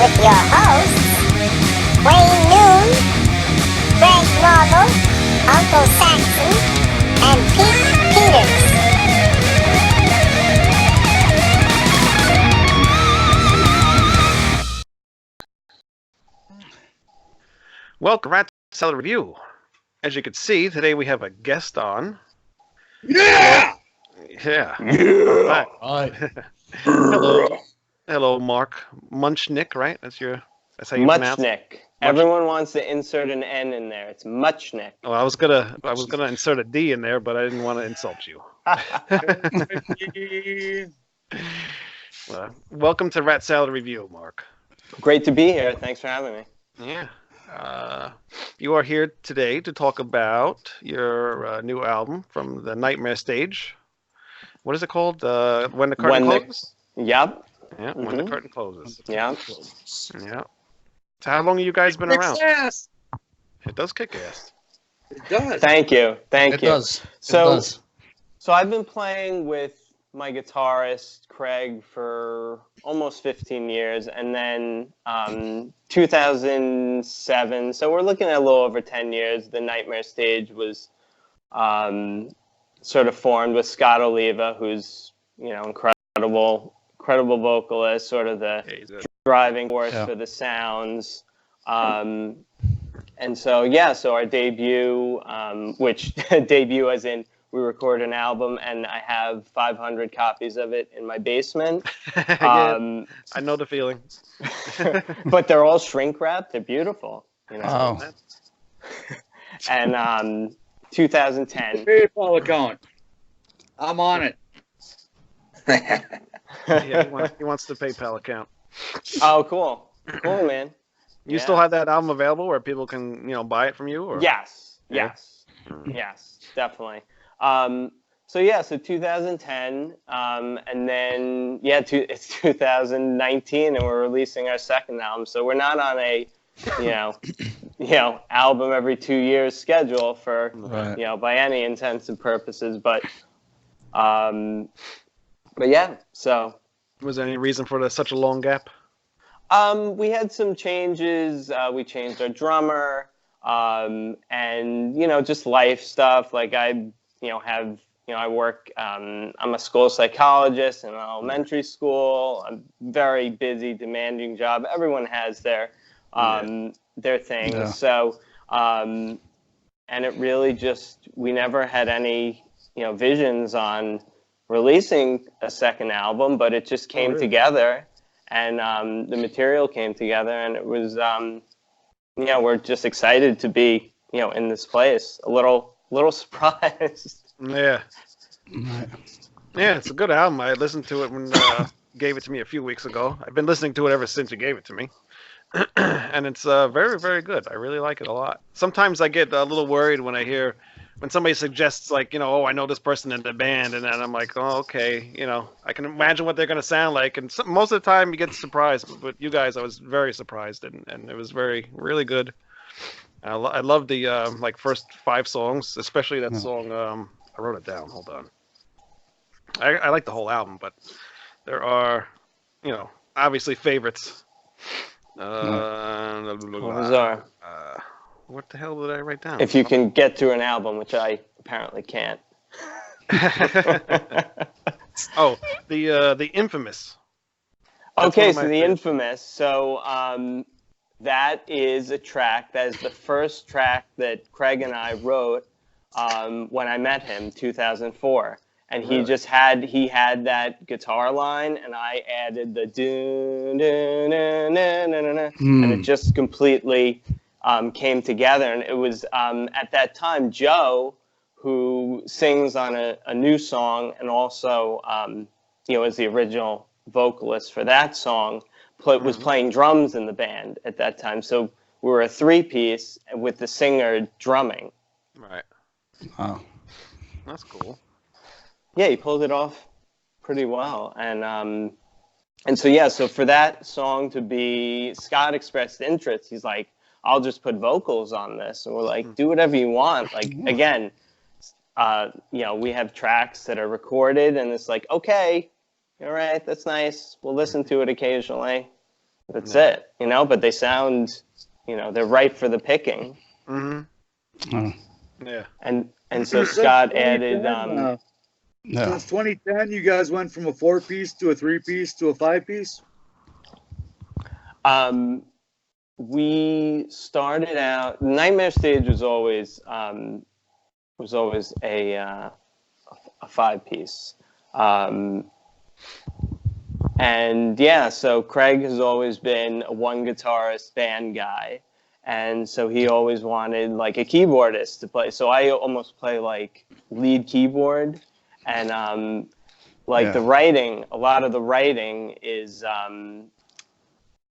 with your hosts, Wayne Noon, Greg Norval, Uncle Saxon, and Pete Peters. Welcome to Rat Salad Review. As you can see, today we have a guest on. Yeah! Yeah. Yeah! Hello, Marc Muchnik, right? That's how you pronounce it. Muchnik. Everyone wants to insert an N in there. It's Muchnik. Well, I was gonna insert a D in there, but I didn't want to insult you. Welcome to Rat Salad Review, Marc. Great to be here. Thanks for having me. Yeah. You are here today to talk about your new album from the Nightmare stage. What is it called? When the Curtain Closes? Yep. Yeah, When the Curtain Closes. Yeah. Yeah. So how long have you guys been around? Ass. It does kick ass. It does. Thank you. It does. So I've been playing with my guitarist, Craig, for almost 15 years. And then 2007, so we're looking at a little over 10 years, the Nightmare stage was sort of formed with Scott Oliva, who's, incredible vocalist, sort of the driving force for the sounds. And so our debut, which debut as in we record an album, and I have 500 copies of it in my basement. I know the feeling. But they're all shrink wrapped. They're beautiful. Oh. And 2010. Hey, Polycone. I'm on it. Yeah, he wants the PayPal account. Oh, cool, man. You still have that album available where people can, buy it from you? Or? Yes, definitely. So 2010, and then it's 2019, and we're releasing our second album. So we're not on a, album every 2 years schedule for, by any intents and purposes. But yeah. So. Was there any reason for such a long gap? We had some changes. We changed our drummer, and just life stuff. Like I work. I'm a school psychologist in an elementary school. A very busy, demanding job. Everyone has their things. Yeah. So, and it really we never had any visions on releasing a second album, but it just came together. And the material came together, and it was, we're just excited to be, in this place. A little surprised. Yeah. Yeah, it's a good album. I listened to it when you gave it to me a few weeks ago. I've been listening to it ever since you gave it to me. And it's very, very good. I really like it a lot. Sometimes I get a little worried when somebody suggests, like, oh, I know this person in the band, and then I'm like, oh, okay, I can imagine what they're going to sound like. And most of the time you get surprised. But you guys, I was very surprised, and it was really good. I love the first 5 songs, especially that song. I wrote it down. Hold on. I like the whole album, but there are, obviously favorites. What the hell did I write down? If you can get through an album, which I apparently can't. Oh, the Infamous. Okay, so the Infamous. So that is a track. That is the first track that Craig and I wrote when I met him, 2004. And he had that guitar line, and I added the doo doo na na na na, and it just completely came together. And it was at that time Joe, who sings on a new song and also is the original vocalist for that song, was playing drums in the band at that time. So we were a 3-piece with the singer drumming. Right. Wow. That's cool. Yeah, he pulled it off pretty well. And so for that song to be, Scott expressed interest. He's like, I'll just put vocals on this. And we're like, do whatever you want. Like, again, we have tracks that are recorded, and it's like, okay, all right, that's nice. We'll listen to it occasionally. That's it, you know. But they sound, you know, they're ripe for the picking. Mm-hmm. Oh, Yeah. And so Since Scott 2010, added. no. Since 2010, you guys went from a 4-piece to a 3-piece to a 5-piece. We started out. Nightmare Stage was always a 5-piece, and yeah. So Craig has always been a one guitarist band guy, and so he always wanted like a keyboardist to play. So I almost play like lead keyboard, and like the writing. A lot of the writing is.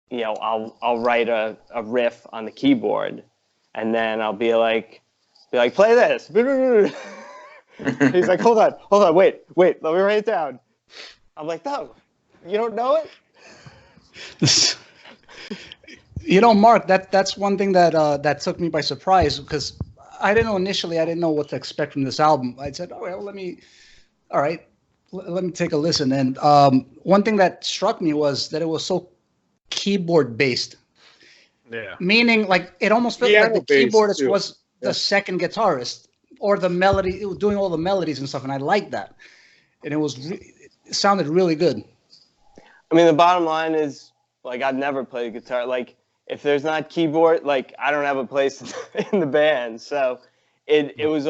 You know, I'll write a riff on the keyboard, and then I'll be like, play this. He's like, hold on, wait, let me write it down. I'm like, no, you don't know it? You know, Mark, that's one thing that took me by surprise, because I didn't know what to expect from this album. I said, oh, well, let me take a listen. And one thing that struck me was that it was so keyboard based. Yeah. Meaning, like, it almost felt like the Piano-based, keyboardist too. was the second guitarist, or the melody, doing all the melodies and stuff, and I liked that. And it sounded really good. I mean, the bottom line is, like, I've never played guitar. Like, if there's not keyboard, like, I don't have a place in the band. So it was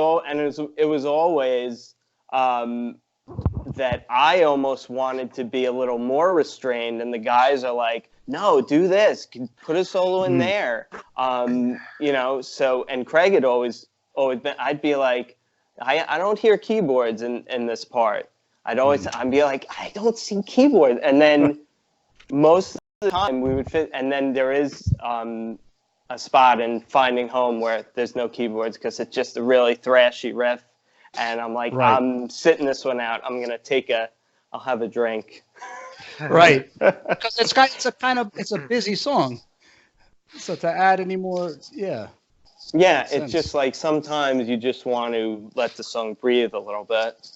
always that I almost wanted to be a little more restrained, and the guys are like, no, do this, put a solo in there, you know. So, and Craig had always been, I'd be like, I don't hear keyboards in this part. I'd be like, I don't see keyboard, and then most of the time we would fit, and then there is a spot in Finding Home where there's no keyboards because it's just a really thrashy riff. And I'm like, Right. I'm sitting this one out. I'm gonna I'll have a drink. Right. Because it's a busy song. So to add any more, yeah. Yeah, Makes it's sense. just like sometimes you just want to let the song breathe a little bit.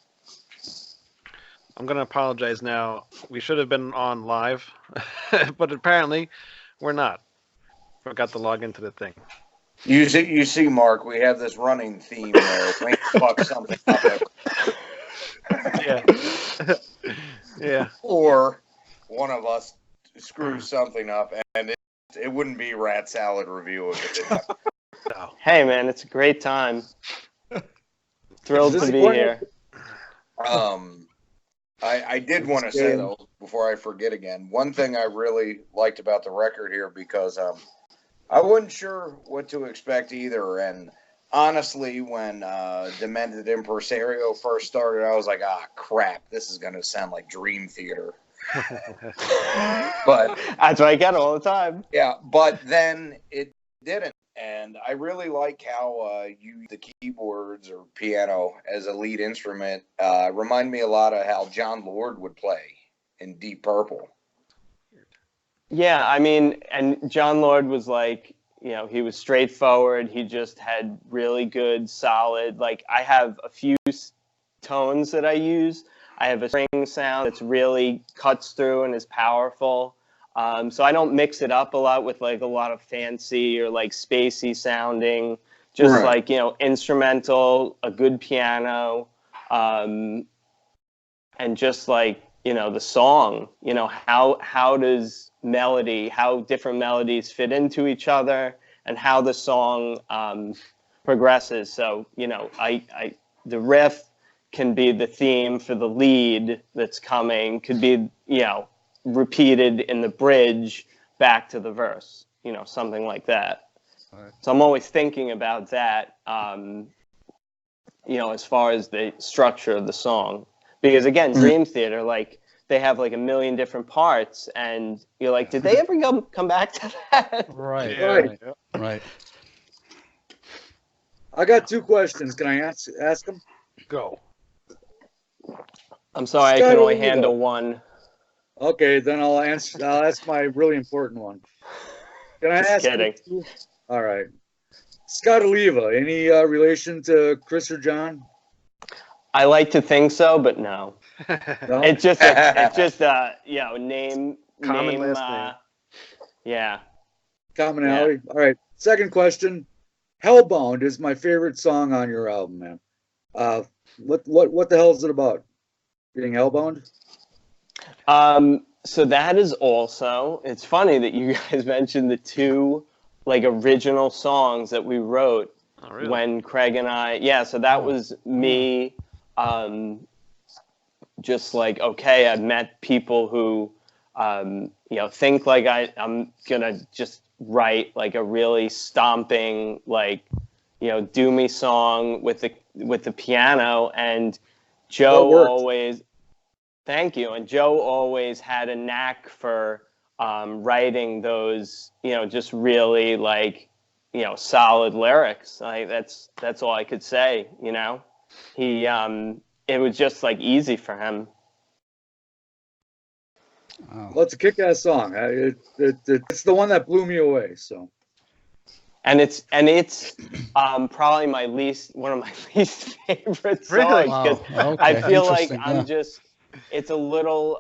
I'm gonna apologize now. We should have been on live, but apparently we're not. Forgot to log into the thing. You see, Mark, we have this running theme there. Wayne fucks something up, Yeah. Yeah. or one of us screws something up, and it wouldn't be Rat Salad Review if it didn't happen. No. Hey man, it's a great time. Thrilled to be here. I did want to say, though, before I forget again, one thing I really liked about the record here, because I wasn't sure what to expect either. And honestly, when Demented Impresario first started, I was like, crap, this is going to sound like Dream Theater. But That's what I get all the time. yeah, but then it didn't. And I really like how you use the keyboards or piano as a lead instrument. Remind me a lot of how John Lord would play in Deep Purple. Yeah, I mean, and John Lord was like, you know, he was straightforward. He just had really good, solid, like, I have a few tones that I use. I have a string sound that's really cuts through and is powerful. So I don't mix it up a lot with like a lot of fancy or like spacey sounding, just Right. like, you know, instrumental, a good piano, and just like, you know, the song, you know, how does how different melodies fit into each other, and how the song progresses. So, you know, the riff can be the theme for the lead that's coming, could be, you know, repeated in the bridge back to the verse, you know, something like that. Right. So I'm always thinking about that, you know, as far as the structure of the song. Because again, Dream Theater, like, they have like a million different parts, and you're like, did they ever come back to that? Right. Yeah. Right. I got 2 questions. Can I ask them? Go. I'm sorry, I Scott can only Oliva. handle one. Okay, then I'll ask my really important one. Can I Just ask? kidding. All right. Scott Oliva, any relation to Chris or John? I like to think so, but no. No? It's just you know, name Common name last Yeah. Commonality. All right. Second question. Hellbound is my favorite song on your album, man. What the hell is it about? Getting hellbound? So that is also, it's funny that you guys mentioned the two like original songs that we wrote when Craig and I, so that was me, just like, okay, I've met people who, think like I'm gonna just write like a really stomping, like, do me song with the piano, and Joe always, thank you, and Joe always had a knack for writing those, just really like, solid lyrics. Like that's all I could say. He it was just like easy for him. Well, it's a kick-ass song. It's the one that blew me away. So, and it's probably one of my least favorite songs, because I feel like I'm just, it's a little,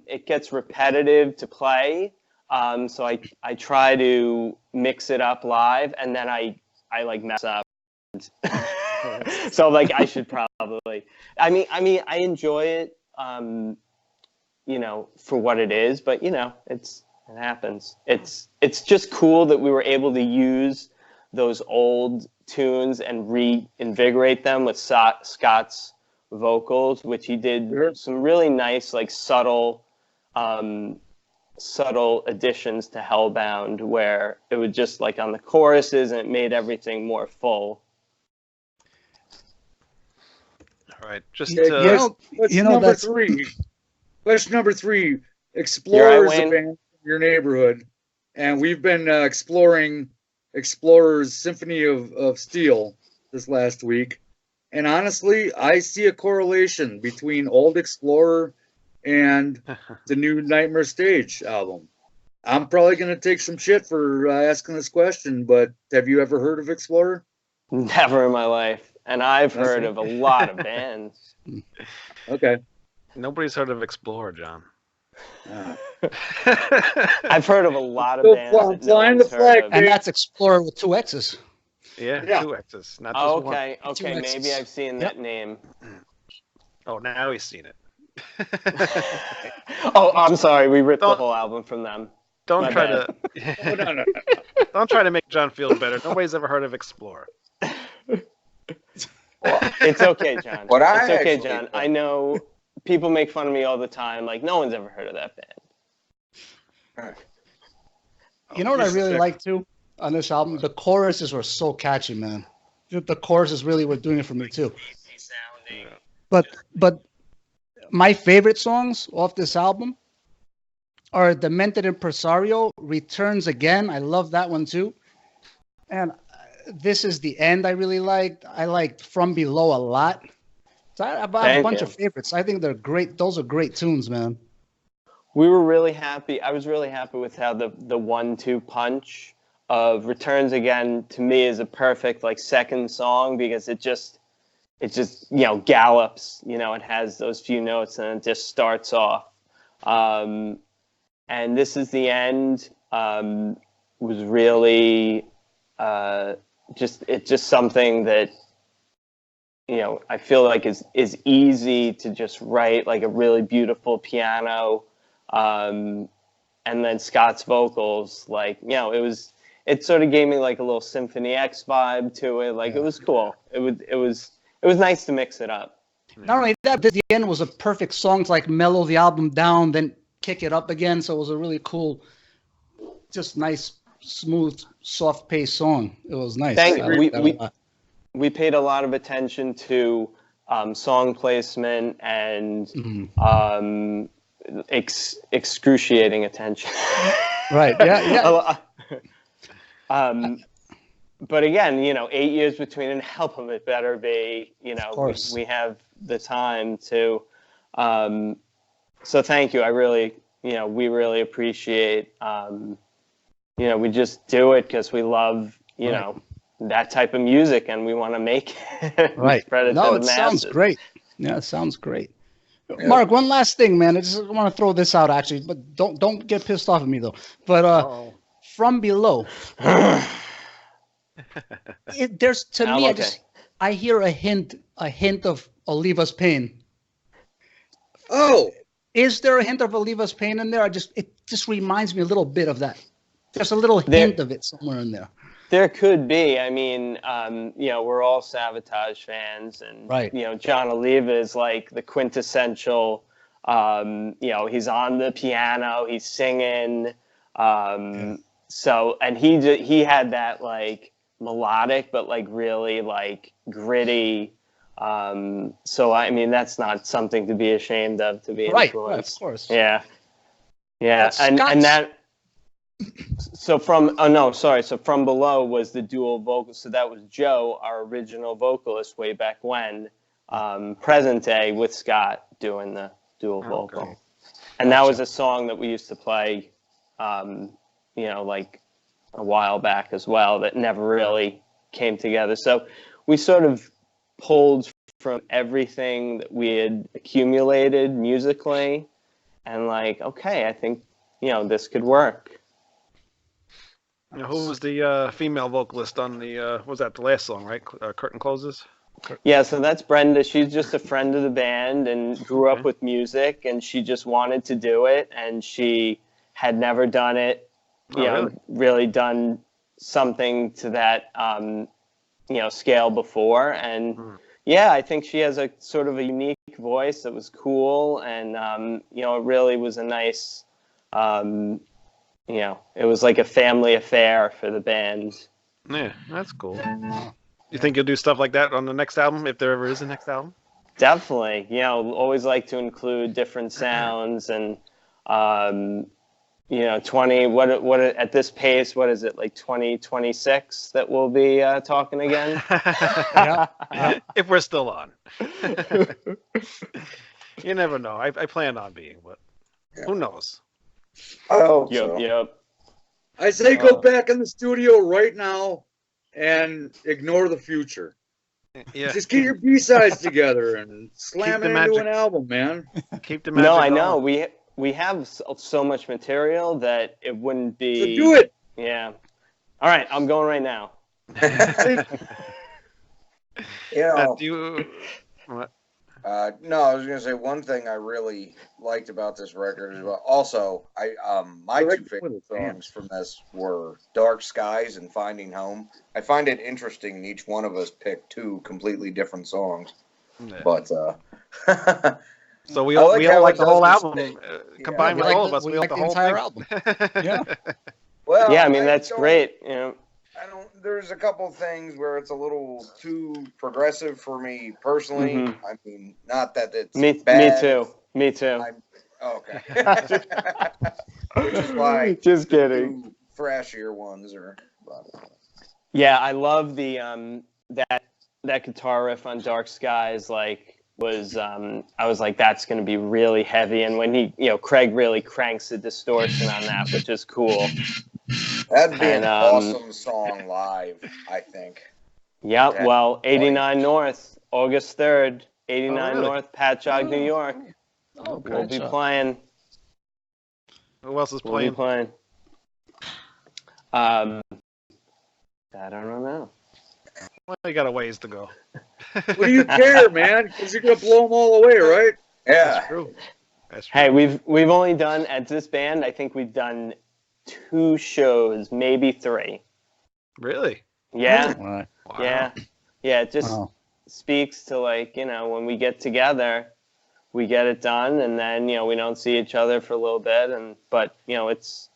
it gets repetitive to play. So I try to mix it up live, and then I like mess up. So like I should probably, I mean I enjoy it, for what it is, but it happens. It's just cool that we were able to use those old tunes and reinvigorate them with Scott's vocals, which he did some really nice, like subtle additions to Hellbound, where it was just like on the choruses and it made everything more full. All right, just number three. Question number 3. Explorer is a band from your neighborhood, and we've been exploring Explorer's Symphony of Steel this last week. And honestly, I see a correlation between Old Explorer and the new Nightmare Stage album. I'm probably going to take some shit for asking this question, but have you ever heard of Explorer? Never in my life. And I've heard of a lot of bands. Okay. Nobody's heard of Explorer, John. I've heard of a lot of bands. Flying the flag, and that's Explorer with 2 X's. Yeah. 2 X's, not just one. Okay, maybe I've seen that name. Oh, now he's seen it. Oh, I'm sorry. We ripped the whole album from them. Don't try to make John feel better. Nobody's ever heard of Explorer. It's okay, John. It's okay, John. I know people make fun of me all the time. Like, no one's ever heard of that band. You know what I really like too on this album? The choruses were so catchy, man. The choruses really were doing it for me too. But my favorite songs off this album are Demented Impresario, Returns Again. I love that one too. And This Is the End I really liked. I liked From Below a lot. So I have a bunch of favorites. I think they're great. Those are great tunes, man. We were really happy. I was really happy with how the 1-2 punch of Returns Again to me is a perfect like second song, because it just gallops. It has those few notes and it just starts off. And This Is the End was really just something that I feel like is easy to just write, like a really beautiful piano, and then Scott's vocals, like it sort of gave me like a little Symphony X vibe to it. Like it was cool. It was nice to mix it up. Not only that, but the end was a perfect song to like mellow the album down, then kick it up again. So it was a really cool, just nice, smooth, soft-paced song. It was nice. We paid a lot of attention to song placement and excruciating attention. Right. Yeah. But again, 8 years between an album, it better be, we have the time to. So thank you. I really, we really appreciate, we just do it because we love, that type of music, and we want to make it. Right. No, it sounds great. Yeah, it sounds great. Yeah. Mark, one last thing, man. I just want to throw this out, actually, but don't get pissed off at me though. But From Below. There's to me, okay. I hear a hint of Oliva's Pain. Oh, is there a hint of Oliva's Pain in there? It just reminds me a little bit of that. Just a little hint of it somewhere in there. There could be. I mean, we're all Sabotage fans, and right. John Oliva is like the quintessential. He's on the piano, he's singing. So, and he had that like melodic, but like really like gritty. So I mean, that's not something to be ashamed of, to be influenced. Right, of course. Yeah, and that. So From Below was the dual vocal. So that was Joe, our original vocalist way back when. Present day with Scott doing the dual vocal, okay. And that was a song that we used to play, like a while back as well. That never really came together. So we sort of pulled from everything that we had accumulated musically, and like, okay, I think this could work. Who was the female vocalist on the, was that the last song, right? Curtain Closes? Yeah, so that's Brenda. She's just a friend of the band and grew up with music, and she just wanted to do it, and she had never done it, really done something to that, scale before. And yeah, I think she has a sort of a unique voice that was cool, and, it really was a nice, it was like a family affair for the band. Yeah, that's cool. You think you'll do stuff like that on the next album, if there ever is a next album? Definitely. Always like to include different sounds and, 20, what at this pace, what is it, like 2026 that we'll be talking again? Yeah. If we're still on. You never know. I plan on being, but who knows? I hope so. Yep. I say go back in the studio right now and ignore the future. Yeah. Just get your B-sides together and slam it into an album, man. Keep the magic. No, I know. Going. We have so much material that it wouldn't be. So do it. Yeah. All right, I'm going right now. Do you? What? No, I was gonna say one thing I really liked about this record is also my two favorite songs from this were Dark Skies and Finding Home. I find it interesting each one of us picked two completely different songs. Yeah. But so we all like the whole album. Combined with all of us, we like like the entire album. Yeah. Well, yeah, I mean that's great. There's a couple things where it's a little too progressive for me personally. Mm-hmm. I mean, not that it's bad. Me too. Okay. Which is why just kidding. Thrashier ones Yeah, I love the that guitar riff on Dark Skies. Like I was like, that's going to be really heavy. And when Craig really cranks the distortion on that, which is cool. That'd be an awesome song live, I think. Yep. Yeah, well, 89 North, August 3rd, 89 really? North, Patchogue, New York. Okay, we'll be playing. Who else is We'll playing? be playing. I don't know. Well, you got a ways to go. What do you care, man? Because you're gonna blow them all away, right? Yeah. That's true. Hey, we've only done at this band. I think we've done 2 shows, maybe 3. Really? Yeah. Wow. Yeah. Yeah. It just speaks to when we get together, we get it done, and then we don't see each other for a little bit, but it's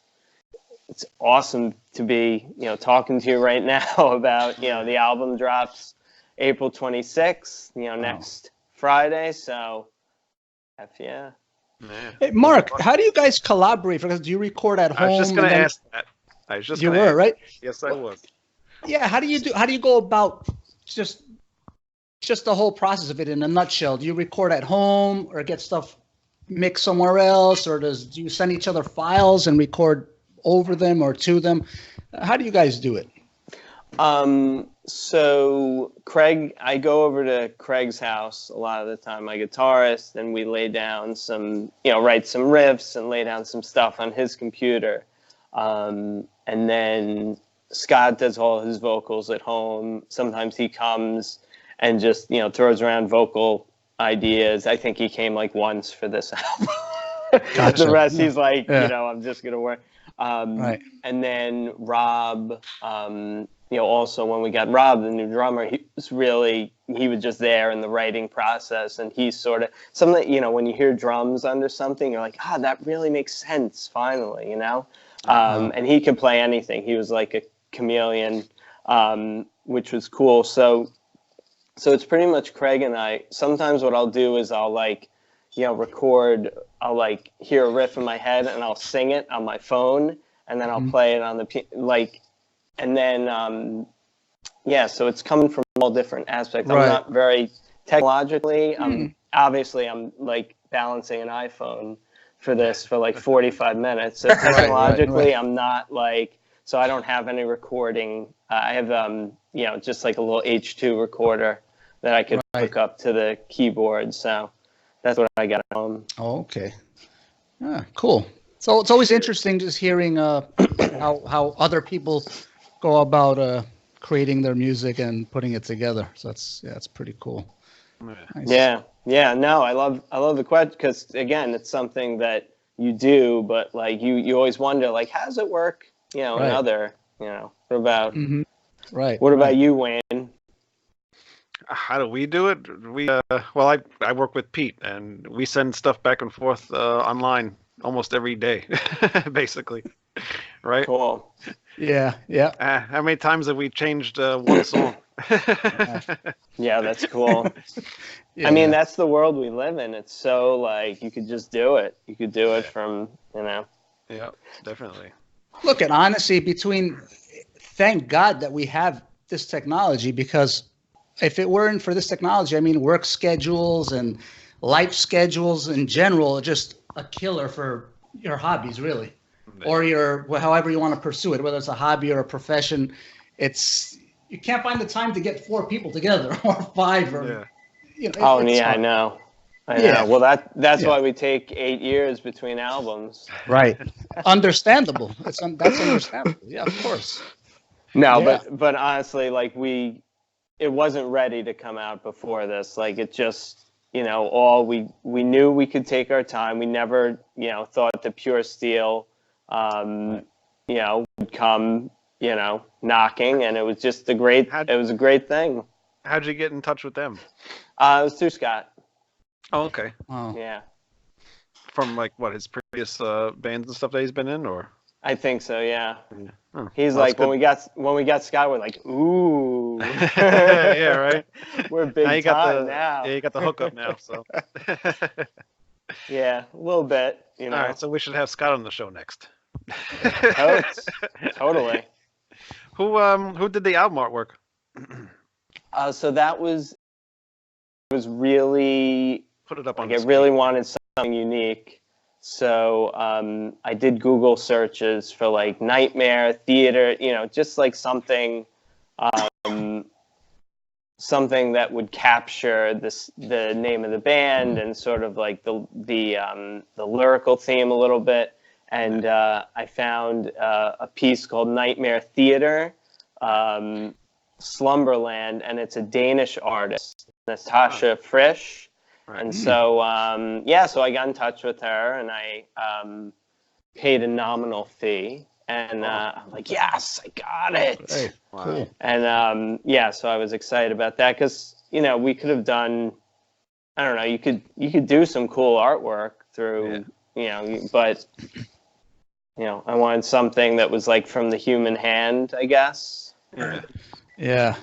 awesome to be talking to you right now about the album drops April 26th, next Friday. So, yeah. Hey, Mark, how do you guys collaborate? Because do you record at home? I was just going to ask that. You were, right? Yes, I was. Yeah. How do you go about just the whole process of it in a nutshell? Do you record at home or get stuff mixed somewhere else, or do you send each other files and record over them or to them? How do you guys do it? So Craig, I go over to Craig's house a lot of the time, my guitarist, and we lay down some, write some riffs and lay down some stuff on his computer. And then Scott does all his vocals at home. Sometimes he comes and just, throws around vocal ideas. I think he came like once for this album. Gotcha. The rest, he's like, Yeah. I'm just going to work. Right. And then Rob, also when we got Rob, the new drummer, he was just there in the writing process. And he's sort of something, when you hear drums under something, you're like, that really makes sense, finally, and he could play anything. He was like a chameleon, which was cool. So it's pretty much Craig and I. Sometimes what I'll do is I'll record, I'll hear a riff in my head and I'll sing it on my phone and then I'll play it on the and then so it's coming from all different aspects. Right. I'm not very technologically. Obviously I'm balancing an iPhone for this for 45 minutes. So technologically right. I'm not so I don't have any recording. I have just a little H2 recorder that I could hook up to the keyboard. So that's what I got at home. Oh, okay. Cool. So it's always interesting just hearing how other people go about creating their music and putting it together. So it's pretty cool. Nice. Yeah. No, I love the question because again, it's something that you do, but you always wonder how does it work? In other, what about What about you, Wayne? How do we do it? I work with Pete, and we send stuff back and forth online almost every day, basically. Right? Cool. Yeah. How many times have we changed one song? Yeah, that's cool. Yeah. I mean, that's the world we live in. It's so you could just do it. You could do it from, Yeah, definitely. Look, and honestly, thank God that we have this technology, because if it weren't for this technology, I mean, work schedules and life schedules in general are just a killer for your hobbies, really, or however you want to pursue it, whether it's a hobby or a profession. You can't find the time to get 4 people together or 5 or. I know. Well, that's why we take 8 years between albums. Right. Understandable. That's understandable. Yeah, of course. No, Yeah. but honestly, it wasn't ready to come out before this. It just, we knew we could take our time. We never, thought the Pure Steel, would come, knocking, and it was just a great thing. How'd you get in touch with them? It was through Scott. Oh, okay. Oh. Yeah. From his previous bands and stuff that he's been in, or? I think so. Yeah. Oh, He's when we got Scott, we're like, ooh. Yeah, right. We're big time now. Yeah, you got the hookup now. So. Yeah, a little bit. All right, so we should have Scott on the show next. Totally. Who did the album artwork? So that was really put it up on. I really wanted something unique, so I did Google searches for nightmare theater, just something, something that would capture the name of the band and sort of the lyrical theme a little bit. And I found a piece called Nightmare Theater, Slumberland, and it's a Danish artist, Natasha Frisch. Right. And so, so I got in touch with her, and I paid a nominal fee. And I'm like, yes, I got it. Hey, cool. And so I was excited about that because, we could have done, I don't know, you could do some cool artwork through, but, I wanted something that was from the human hand, I guess. Yeah.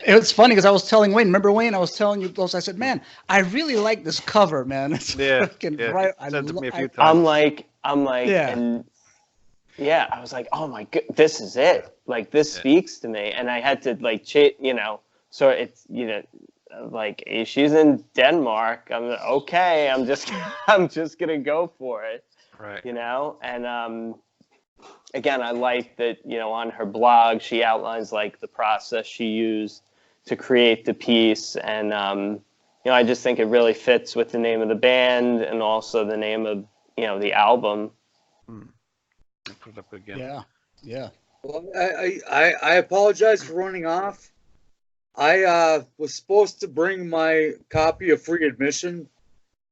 It's funny because I was telling Wayne, remember Wayne? I was telling you those. I said, man, I really like this cover, man. It's freaking right. I'm like, yeah. And I was like, oh my god, this is it. This speaks to me. And I had to so it's, she's in Denmark. I'm okay. I'm just going to go for it. Right. And, again, I like that, on her blog, she outlines the process she used to create the piece. And, I just think it really fits with the name of the band and also the name of, the album. Put it up again. Yeah, yeah. Well, I apologize for running off. I was supposed to bring my copy of Free Admission,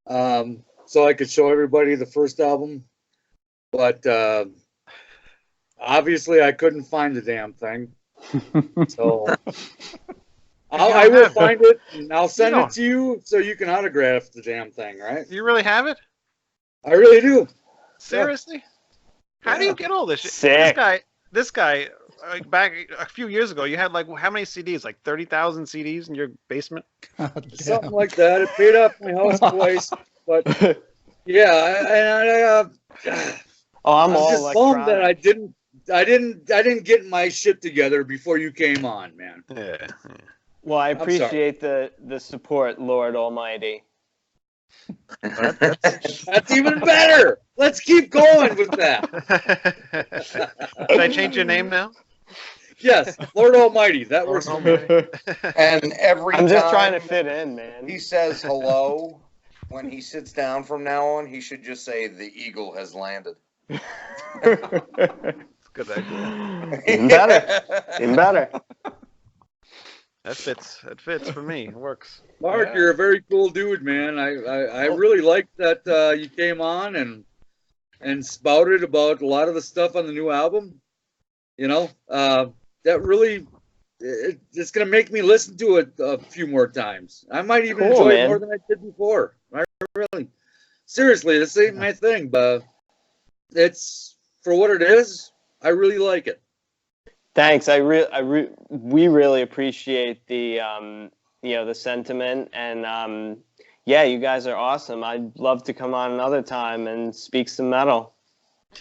so I could show everybody the first album, but obviously I couldn't find the damn thing. So I will find it and I'll send it to you so you can autograph the damn thing, right? You really have it? I really do. Seriously? Yeah. How do you get all this shit? Sick. This guy, back a few years ago, you had like how many CDs? Like 30,000 CDs in your basement? Something like that. It paid off my house twice, but yeah, I'm all just bummed that I didn't get my shit together before you came on, man. Yeah. Well, I appreciate the support, Lord Almighty. That's even better. Let's keep going with that. Should I change your name now? Yes, Lord Almighty. That works for me. And I'm just trying to fit in, man. He says hello. When he sits down from now on, he should just say, "The eagle has landed." Good idea. Even better. Even better. That fits for me. It works. Mark, you're a very cool dude, man. I really liked that you came on and spouted about a lot of the stuff on the new album. You know, that really it's gonna make me listen to it a few more times. I might even enjoy it more than I did before. I really, seriously, this ain't my thing, but it's for what it is. I really like it. Thanks. We really appreciate the the sentiment, and you guys are awesome. I'd love to come on another time and speak some metal.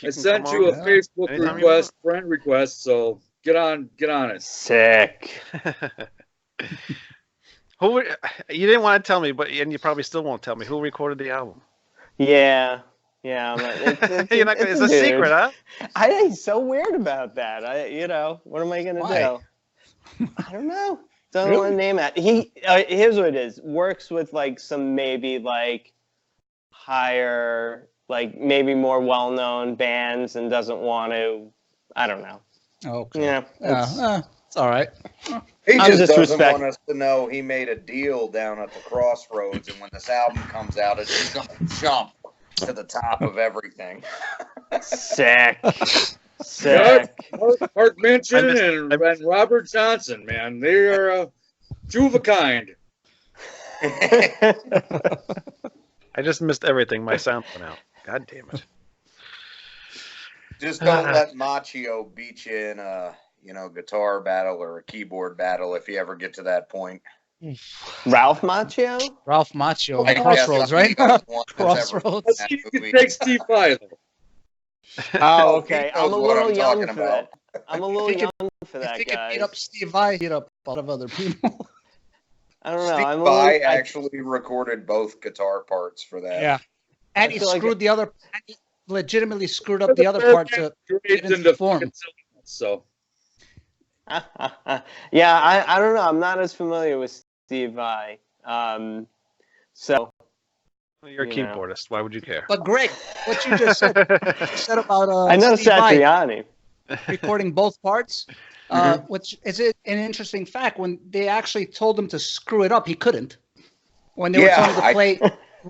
I sent you a Facebook request, friend request, so get on it. Sick. You didn't want to tell me, and you probably still won't tell me who recorded the album. Yeah. It's a secret, huh? I'm so weird about that. What am I gonna do? I don't know. Don't want to name it. Here's what it is. Works with like some maybe like higher, like maybe more well-known bands, and doesn't want to. I don't know. Okay. Yeah. It's all right. He just doesn't want us to know he made a deal down at the crossroads, and when this album comes out, it's just gonna jump to the top of everything. Sick. Mark Muchnik and Robert Johnson, man, they are two of a kind. I just missed everything. My sound went out. God damn it. Just don't let Machio beat you in a guitar battle or a keyboard battle if you ever get to that point. Ralph Macchio? Ralph Macchio. Crossroads, right? Crossroads. You can take Steve Vai. Oh, okay. I'm a little young for that. I'm a little young for that, guys. If you could beat up Steve Vai, beat up a lot of other people. I don't know. Steve Vai actually recorded both guitar parts for that. Yeah. And he screwed the other. He legitimately screwed up the other part to get into form. So. Yeah, I don't know. I'm not as familiar with Steve Vai. So. You're a keyboardist. Why would you care? But Greg, what you just said, about I know Steve Satriani recording both parts, which is an interesting fact. When they actually told him to screw it up, he couldn't. When they were telling him to play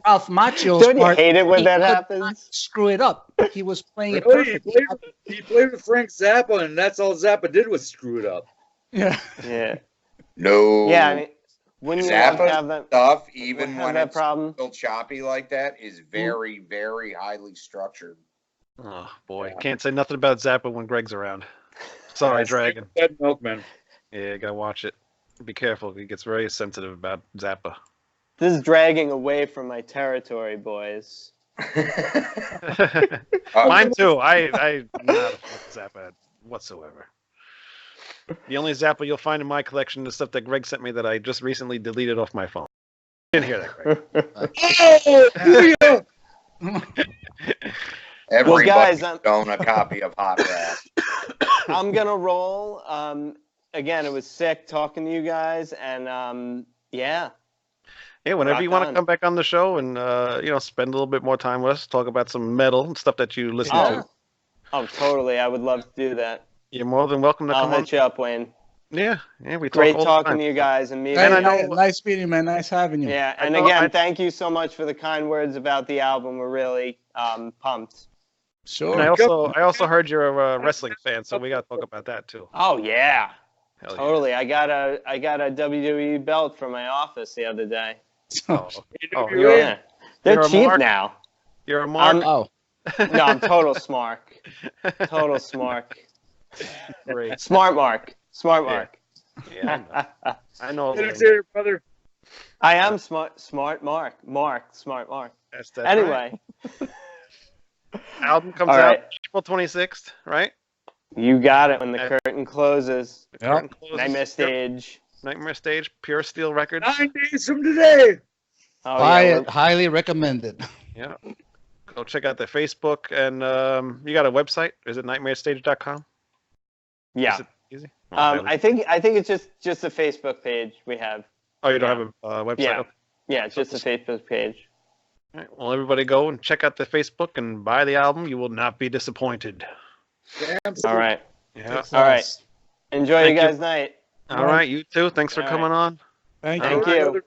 Ralph Macchio's Don't part, you hate it when that happens? Screw it up. He was playing it Really, perfectly. he played with Frank Zappa, and that's all Zappa did was screw it up. Yeah. No. Yeah, I mean, when you have that stuff, even when it's still choppy like that, is very, very highly structured. Oh boy, can't say nothing about Zappa when Greg's around. Sorry, Dragon. Dead Milkman. Yeah, you gotta watch it. Be careful. He gets very sensitive about Zappa. This is dragging away from my territory, boys. Mine too. I'm not a Zappa whatsoever. The only Zappa you'll find in my collection is stuff that Greg sent me that I just recently deleted off my phone. Didn't hear that, Greg. Everybody guys, own a copy of Hot Rap. I'm gonna roll. Again, it was sick talking to you guys, and yeah. Yeah, whenever you want to come back on the show and spend a little bit more time with us, talk about some metal and stuff that you listen to. Oh, totally. I would love to do that. You're more than welcome to I'll come on. hit you up, Wayne. Yeah, we talk Great all the talking time. to you guys and meeting. Hey, I know- nice meeting you, man. Nice having you. Yeah, and know- again, thank you so much for the kind words about the album. We're really pumped. Sure. And I also heard you're a wrestling fan, so we got to talk about that too. Oh yeah, Hell totally. I got a WWE belt from my office the other day. Yeah. Oh, Yeah, they're you're a cheap mark? now. You're a mark. Oh, No, I'm total smart. Total smart. Great. Smart Mark. Smart Mark. Yeah, I know. a little. Entertainer, brother. I am smart. Smart Mark. Smart Mark. That's Anyway, right. Album comes All right. out April 26th, right? you got it when the curtain closes. The curtain closes. Nightmare Stage. Nightmare Stage, Pure Steel Records. 9 days from today. Oh, buy yeah, it. Highly recommended. Yeah. Go check out their Facebook, and you got a website. Is it nightmarestage.com? Yeah. Is it easy? I think it's just a Facebook page we have. Oh, you don't have a website? Yeah. Okay. Yeah, it's just a Facebook page. All right. Well, everybody go and check out the Facebook and buy the album. You will not be disappointed. All right. Yeah. All right. Enjoy Thank your you. guys' night. All right. You too. Thanks for All coming on. Thank Thank you. you.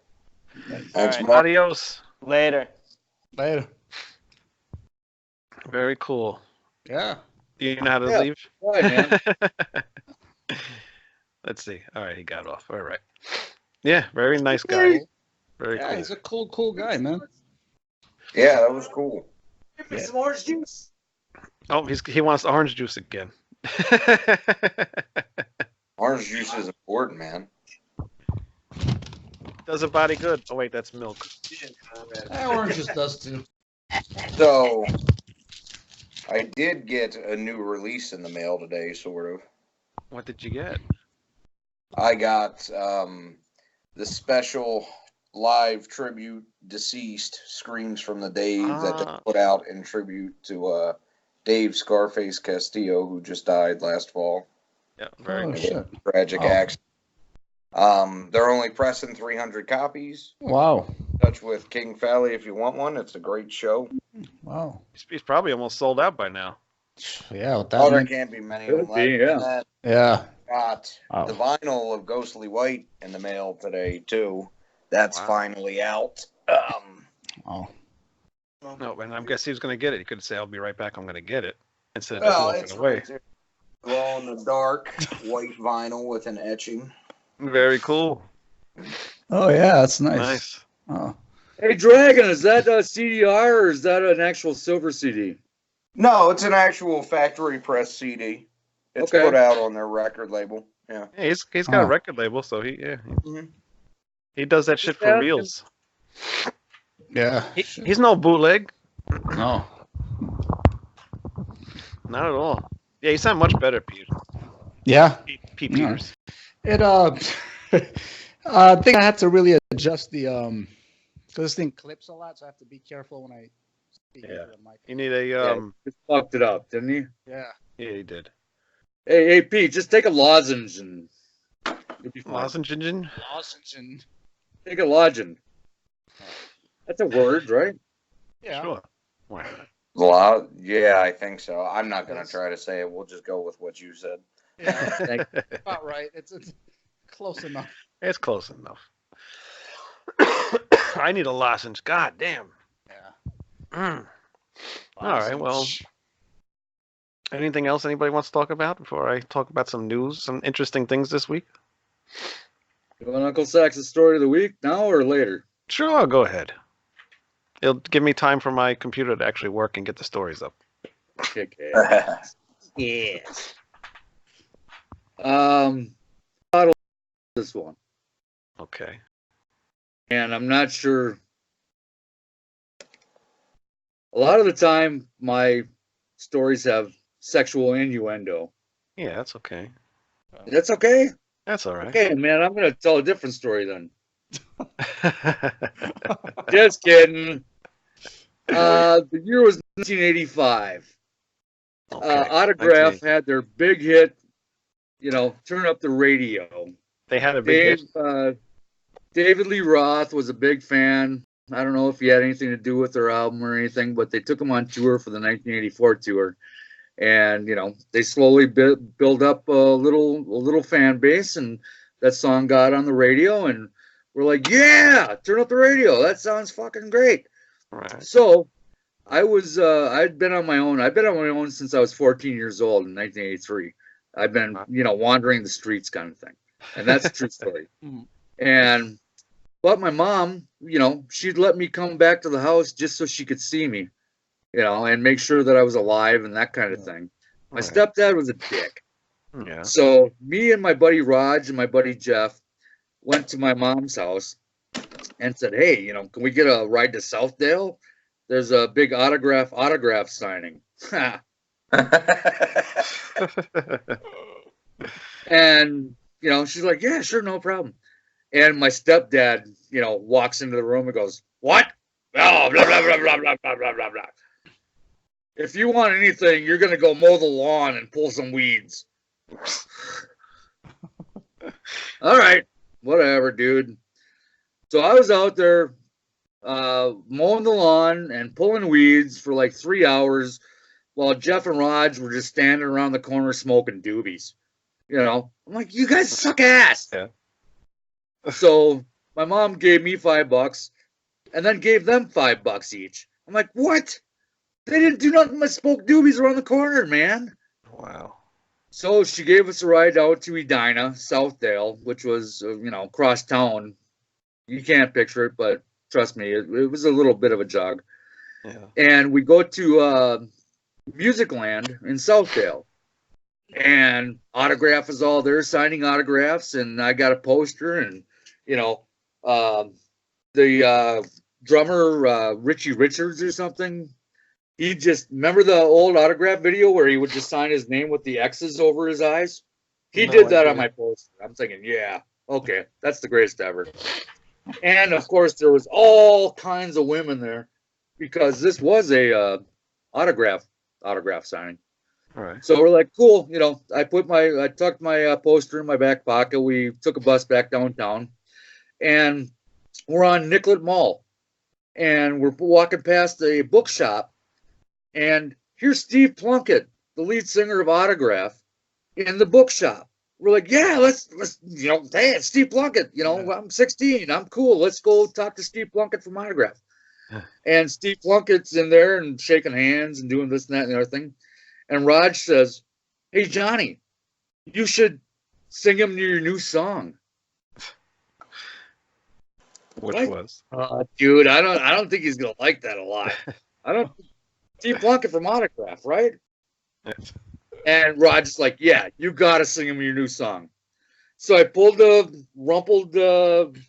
Thanks, All right. Mark. Adios. Later. Later. Very cool. Yeah. Do you know how to Yeah. leave? Right, man. Let's see. All right, he got off. All right. Yeah, very nice guy. Very Yeah, cool. he's a cool guy, man. Yeah, that was cool. Give me some orange juice. Oh, he wants orange juice again. Orange juice is important, man. Does a body good. Oh wait, that's milk. Orange just does too. So, I did get a new release in the mail today, sort of. What did you get? I got the special live tribute Deceased Screams from the Dave that they put out in tribute to Dave Scarface Castillo, who just died last fall. Yeah, very good. Shit. Tragic accident. They're only pressing 300 copies. Wow. Touch with King Fally if you want one. It's a great show. Wow. He's probably almost sold out by now. Yeah, with that Oh, there one. can't be many Could of them be, left. yeah. And Yeah. got the vinyl of Ghostly White in the mail today too. That's Wow. finally out. Oh. No, and I guess he was going to get it. He could say, "I'll be right back. I'm going to get it," instead of Well, just it's walking away. right there. Glow in the dark white vinyl with an etching. Very cool. Oh yeah, that's nice. Nice. Oh. Hey, Dragon, is that a CDR or is that an actual silver CD? No, it's an actual factory press CD. It's Okay. put out on their record label. Yeah. Yeah, he's got a Oh. record label, so he Mhm. he does that shit Just for asking. reals. Yeah. He's no bootleg, No. not at all. Yeah, you sound much better, Pete. Yeah. Pete Yeah. Peters. It I think I had to really adjust the because this thing clips a lot, so I have to be careful when I speak Yeah. into the mic. You need a Just fucked it up, didn't he? Yeah. yeah, he did. Hey, Pete, just take a lozenge and you'll be fine. Lozenge engine. Lozenge and Take a lozenge. That's a word, right? yeah. Sure. Why not? Yeah, I think so. I'm not going to try to say it. We'll just go with what you said. Yeah. Thank About right. It's close enough. It's close enough. I need a lozenge. God damn. Yeah. Mm. All right. Well, anything else anybody wants to talk about before I talk about some news, some interesting things this week? You want Uncle Sax's story of the week now or later? Sure, go ahead. It'll give me time for my computer to actually work and get the stories up. Okay. Yes. This one. Okay. And I'm not sure. A lot of the time, my stories have sexual innuendo. Yeah, that's okay. That's okay? That's all right. Okay, man, I'm going to tell a different story then. Just kidding. The year was 1985. Okay. Autograph had their big hit, Turn Up the Radio. They had a big hit. David Lee Roth was a big fan. I don't know if he had anything to do with their album or anything, but they took him on tour for the 1984 tour. And they slowly build up a little fan base, and that song got on the radio, and we're like, yeah, turn up the radio. That sounds fucking great. Right. So I'd been on my own. I've been on my own since I was 14 years old in 1983. I've been, wandering the streets kind of thing. And that's a true story. But my mom, she'd let me come back to the house just so she could see me, and make sure that I was alive and that kind of thing. My stepdad was a dick. Yeah. So me and my buddy Raj and my buddy Jeff went to my mom's house and said, hey, can we get a ride to Southdale? There's a big autograph signing. And, she's like, yeah, sure, no problem. And my stepdad, walks into the room and goes, what? Oh, blah, blah, blah, blah, blah, blah, blah, blah, blah. If you want anything, you're going to go mow the lawn and pull some weeds. All right, whatever, dude. So I was out there mowing the lawn and pulling weeds for like 3 hours while Jeff and Raj were just standing around the corner smoking doobies. I'm like, you guys suck ass. Yeah. So my mom gave me $5 and then gave them $5 each. I'm like, what? They didn't do nothing but smoke doobies around the corner, man. Wow. So she gave us a ride out to Edina, Southdale, which was, across town. You can't picture it, but trust me, it was a little bit of a jog. Yeah. And we go to Music Land in Southdale. And Autograph is all there, signing autographs. And I got a poster. And, the drummer, Richie Richards or something, he just, remember the old Autograph video where he would just sign his name with the X's over his eyes? He did that on my poster. I'm thinking, yeah, okay, that's the greatest ever. And of course, there was all kinds of women there because this was a autograph signing. All right. So we're like, cool. I tucked my poster in my back pocket. We took a bus back downtown, and we're on Nicollet Mall, and we're walking past a bookshop, and here's Steve Plunkett, the lead singer of Autograph, in the bookshop. We're like, yeah, let's hey, it's Steve Plunkett. I'm 16. I'm cool. Let's go talk to Steve Plunkett from Autograph. And Steve Plunkett's in there and shaking hands and doing this and that and the other thing. And Raj says, hey, Johnny, you should sing him your new song. Which was? Dude, I don't think he's gonna like that a lot. Steve Plunkett from Autograph, right? And Rod's like, yeah, you gotta sing him your new song. So I pulled a rumpled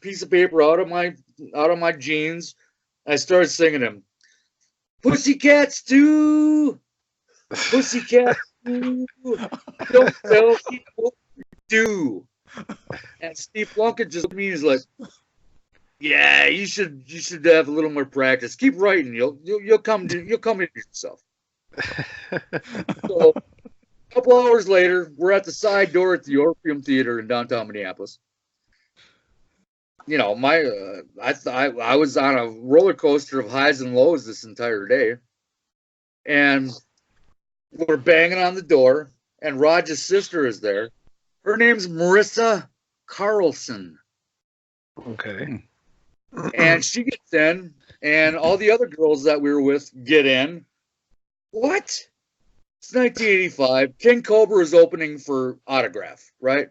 piece of paper out of my jeans. I started singing him, Pussycat Stew, Pussycat Stew, don't tell people what you do. And Steve Plunkett just looked at me, he's like, yeah, you should have a little more practice. Keep writing, you'll come into yourself. So a couple hours later, we're at the side door at the Orpheum Theater in downtown Minneapolis. I was on a roller coaster of highs and lows this entire day. And we're banging on the door, and Raj's sister is there. Her name's Marissa Carlson. Okay. And she gets in, and all the other girls that we were with get in. What? It's 1985. King Cobra is opening for Autograph, right?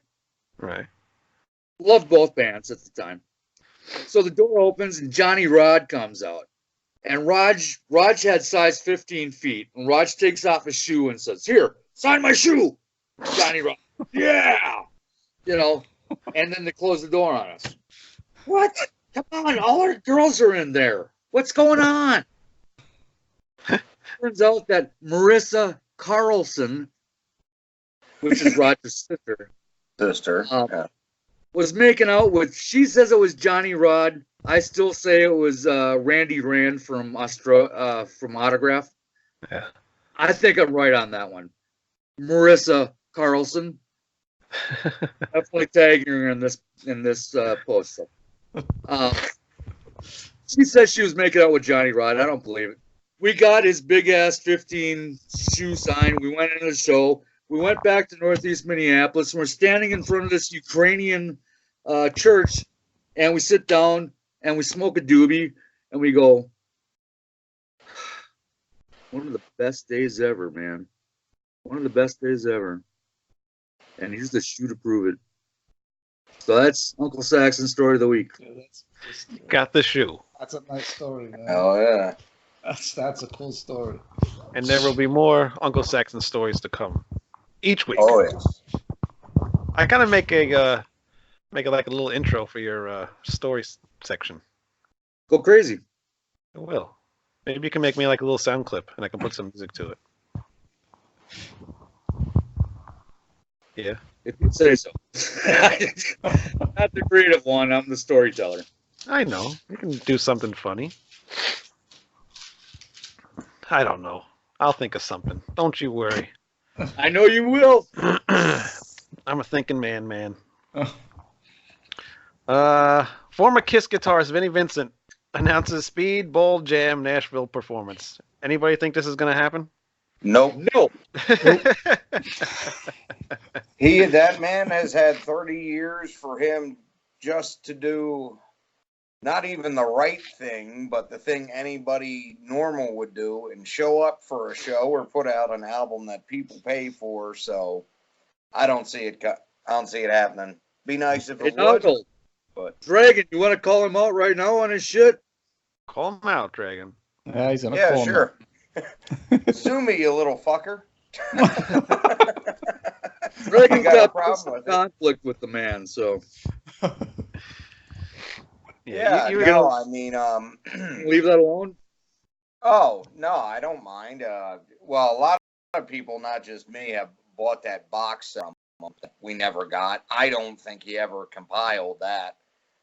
Right. Loved both bands at the time. So the door opens and Johnny Rod comes out. And Raj had size 15 feet. And Raj takes off his shoe and says, here, sign my shoe. Johnny Rod, yeah. And then they close the door on us. What? Come on, all our girls are in there. What's going on? Turns out that Marissa Carlson, which is Roger's sister, was making out with, she says it was Johnny Rod. I still say it was Randy Rand from Autograph. Yeah. I think I'm right on that one. Marissa Carlson. Definitely tagging her in this post. She says she was making out with Johnny Rod. I don't believe it. we got his big ass 15 shoe sign. We went into the show. We went back to Northeast Minneapolis, and we're standing in front of this Ukrainian church, and we sit down and we smoke a doobie, and we go, one of the best days ever, man. One of the best days ever. And here's the shoe to prove it. So that's Uncle Saxon's story of the week. Yeah, Got the shoe. that's a nice story, man. Oh yeah. That's a cool story. And there will be more Uncle Saxon stories to come each week. Oh yeah. I kind of make it like a little intro for your stories section. Go crazy. I will. Maybe you can make me like a little sound clip, and I can put some music to it. Yeah. If you say so. Not the creative one. I'm the storyteller. I know. You can do something funny. I don't know. I'll think of something. Don't you worry. I know you will. I'm a thinking man. Former Kiss guitarist Vinnie Vincent announces Speed Bowl Jam Nashville performance. Anybody think this is going to happen? Nope. No. That man has had 30 years for him just to do not even the right thing, but the thing anybody normal would do and show up for a show or put out an album that people pay for. So I don't see it happening. Be nice if it would. Uncle, But Dragon, you want to call him out right now on his shit? Call him out, Dragon. Yeah, he's gonna yeah, call sure. Sue me, you little fucker. Dragon got a got problem some with it. conflict with the man, so Yeah, you no, I mean, leave that alone. oh, no, I don't mind. Well, a lot of people, not just me, have bought that box from him that we never got. I don't think he ever compiled that.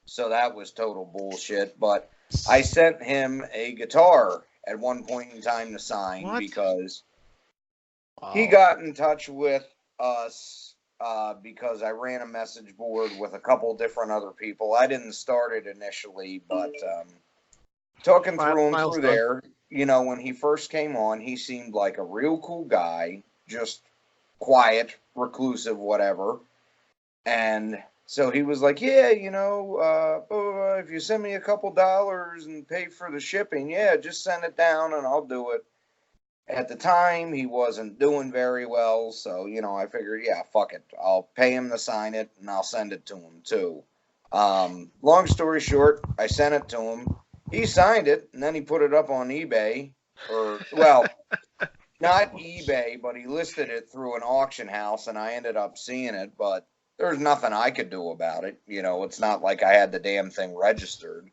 So that was total bullshit. But I sent him a guitar at one point in time to sign because he got in touch with us because I ran a message board with a couple different other people. I didn't start it initially, but talking through him through there, you know, when he first came on, he seemed like a real cool guy, just quiet, reclusive, whatever. And so he was like, yeah, you know, if you send me a couple dollars and pay for the shipping, yeah, just send it down and I'll do it. At the time, he wasn't doing very well, so, you know, I figured, yeah, fuck it. I'll pay him to sign it, and I'll send it to him, too. Long story short, I sent it to him. He signed it, and then he put it up on eBay. Or, well, not eBay, but he listed it through an auction house, and I ended up seeing it, but there's nothing I could do about it. You know, it's not like I had the damn thing registered.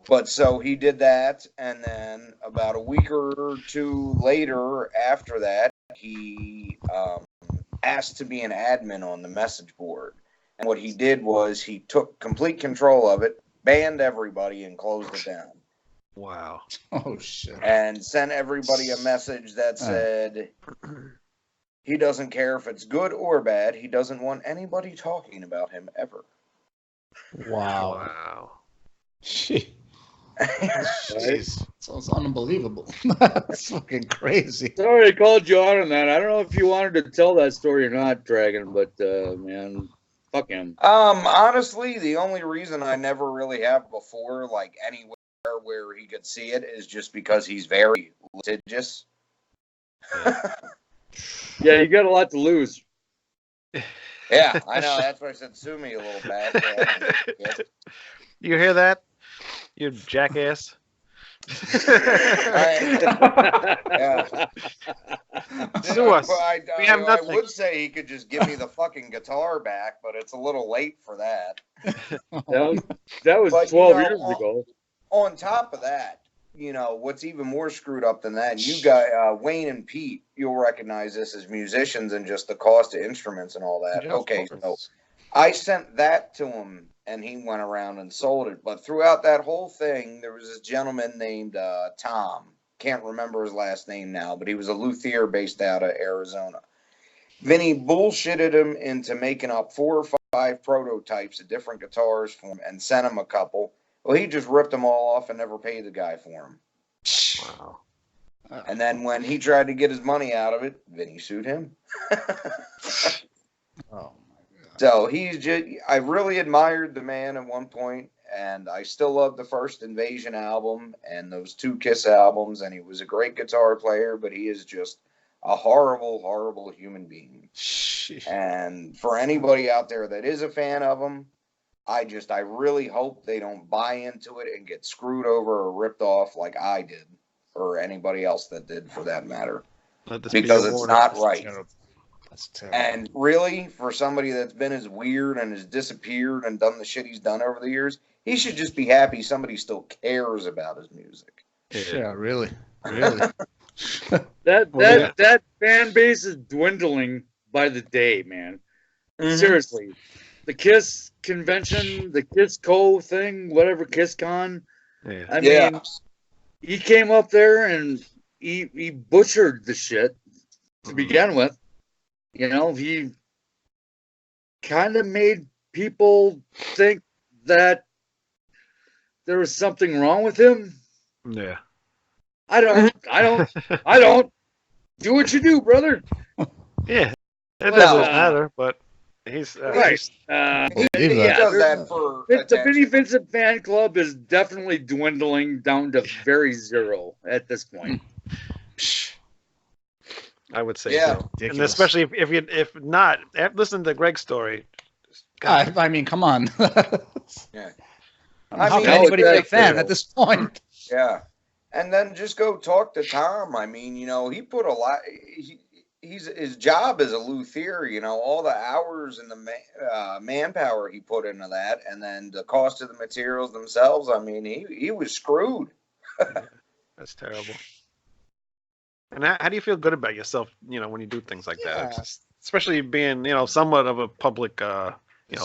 But so he did that, and then about a week or two later after that, he asked to be an admin on the message board. And what he did was he took complete control of it, banned everybody, and closed it down. Wow. Oh, shit. And sent everybody a message that said he doesn't care if it's good or bad. He doesn't want anybody talking about him ever. Wow. Shit. Jeez, sounds unbelievable. That's fucking crazy. Sorry I called you out on that. I don't know if you wanted to tell that story or not, Dragon, but man, fuck him. Honestly, the only reason I never really have before, like anywhere where he could see it, is just because he's very litigious. Yeah, you got a lot to lose. Yeah, I know. That's why I said sue me a little bad. Yeah. You hear that? You jackass. Yeah. Sue us. We have nothing. I would say he could just give me the fucking guitar back, but it's a little late for that. That was But, 12 you know, years ago. On top of that, you know, what's even more screwed up than that, you got Wayne and Pete, you'll recognize this as musicians and just the cost of instruments and all that. Yeah, okay, so I sent that to him, and he went around and sold it. But throughout that whole thing, there was this gentleman named Tom. Can't remember his last name now, but he was a luthier based out of Arizona. Vinny bullshitted him into making up 4 or 5 prototypes of different guitars for him and sent him a couple. Well, he just ripped them all off and never paid the guy for them. Wow. And then when he tried to get his money out of it, Vinny sued him. Oh my God. So I really admired the man at one point, and I still love the first Invasion album and those two Kiss albums, and he was a great guitar player, but he is just a horrible, horrible human being. And for anybody out there that is a fan of him, I really hope they don't buy into it and get screwed over or ripped off like I did, or anybody else that did for that matter, because it's not right. That's terrible. And really, for somebody that's been as weird and has disappeared and done the shit he's done over the years, he should just be happy somebody still cares about his music. Yeah, really. Really. that fan base is dwindling by the day, man. Mm-hmm. Seriously. The Kiss convention, the Kiss Co thing, whatever, KissCon. Yeah. I mean, he came up there and he butchered the shit to begin with. You know, he kind of made people think that there was something wrong with him. Yeah. I don't. Do what you do, brother. Yeah. It doesn't matter, but he's right. He does that for the Vinnie Vincent fan club is definitely dwindling down to very zero at this point. I would say so. And especially if not, listen to Greg's story. I mean, come on. Yeah. How can anybody be a fan at this point? Yeah. And then just go talk to Tom. I mean, you know, he put a lot. His job as a luthier, you know, all the hours and the manpower he put into that, and then the cost of the materials themselves. I mean, he was screwed. That's terrible. And how do you feel good about yourself, you know, when you do things like that? Especially being, you know, somewhat of a public,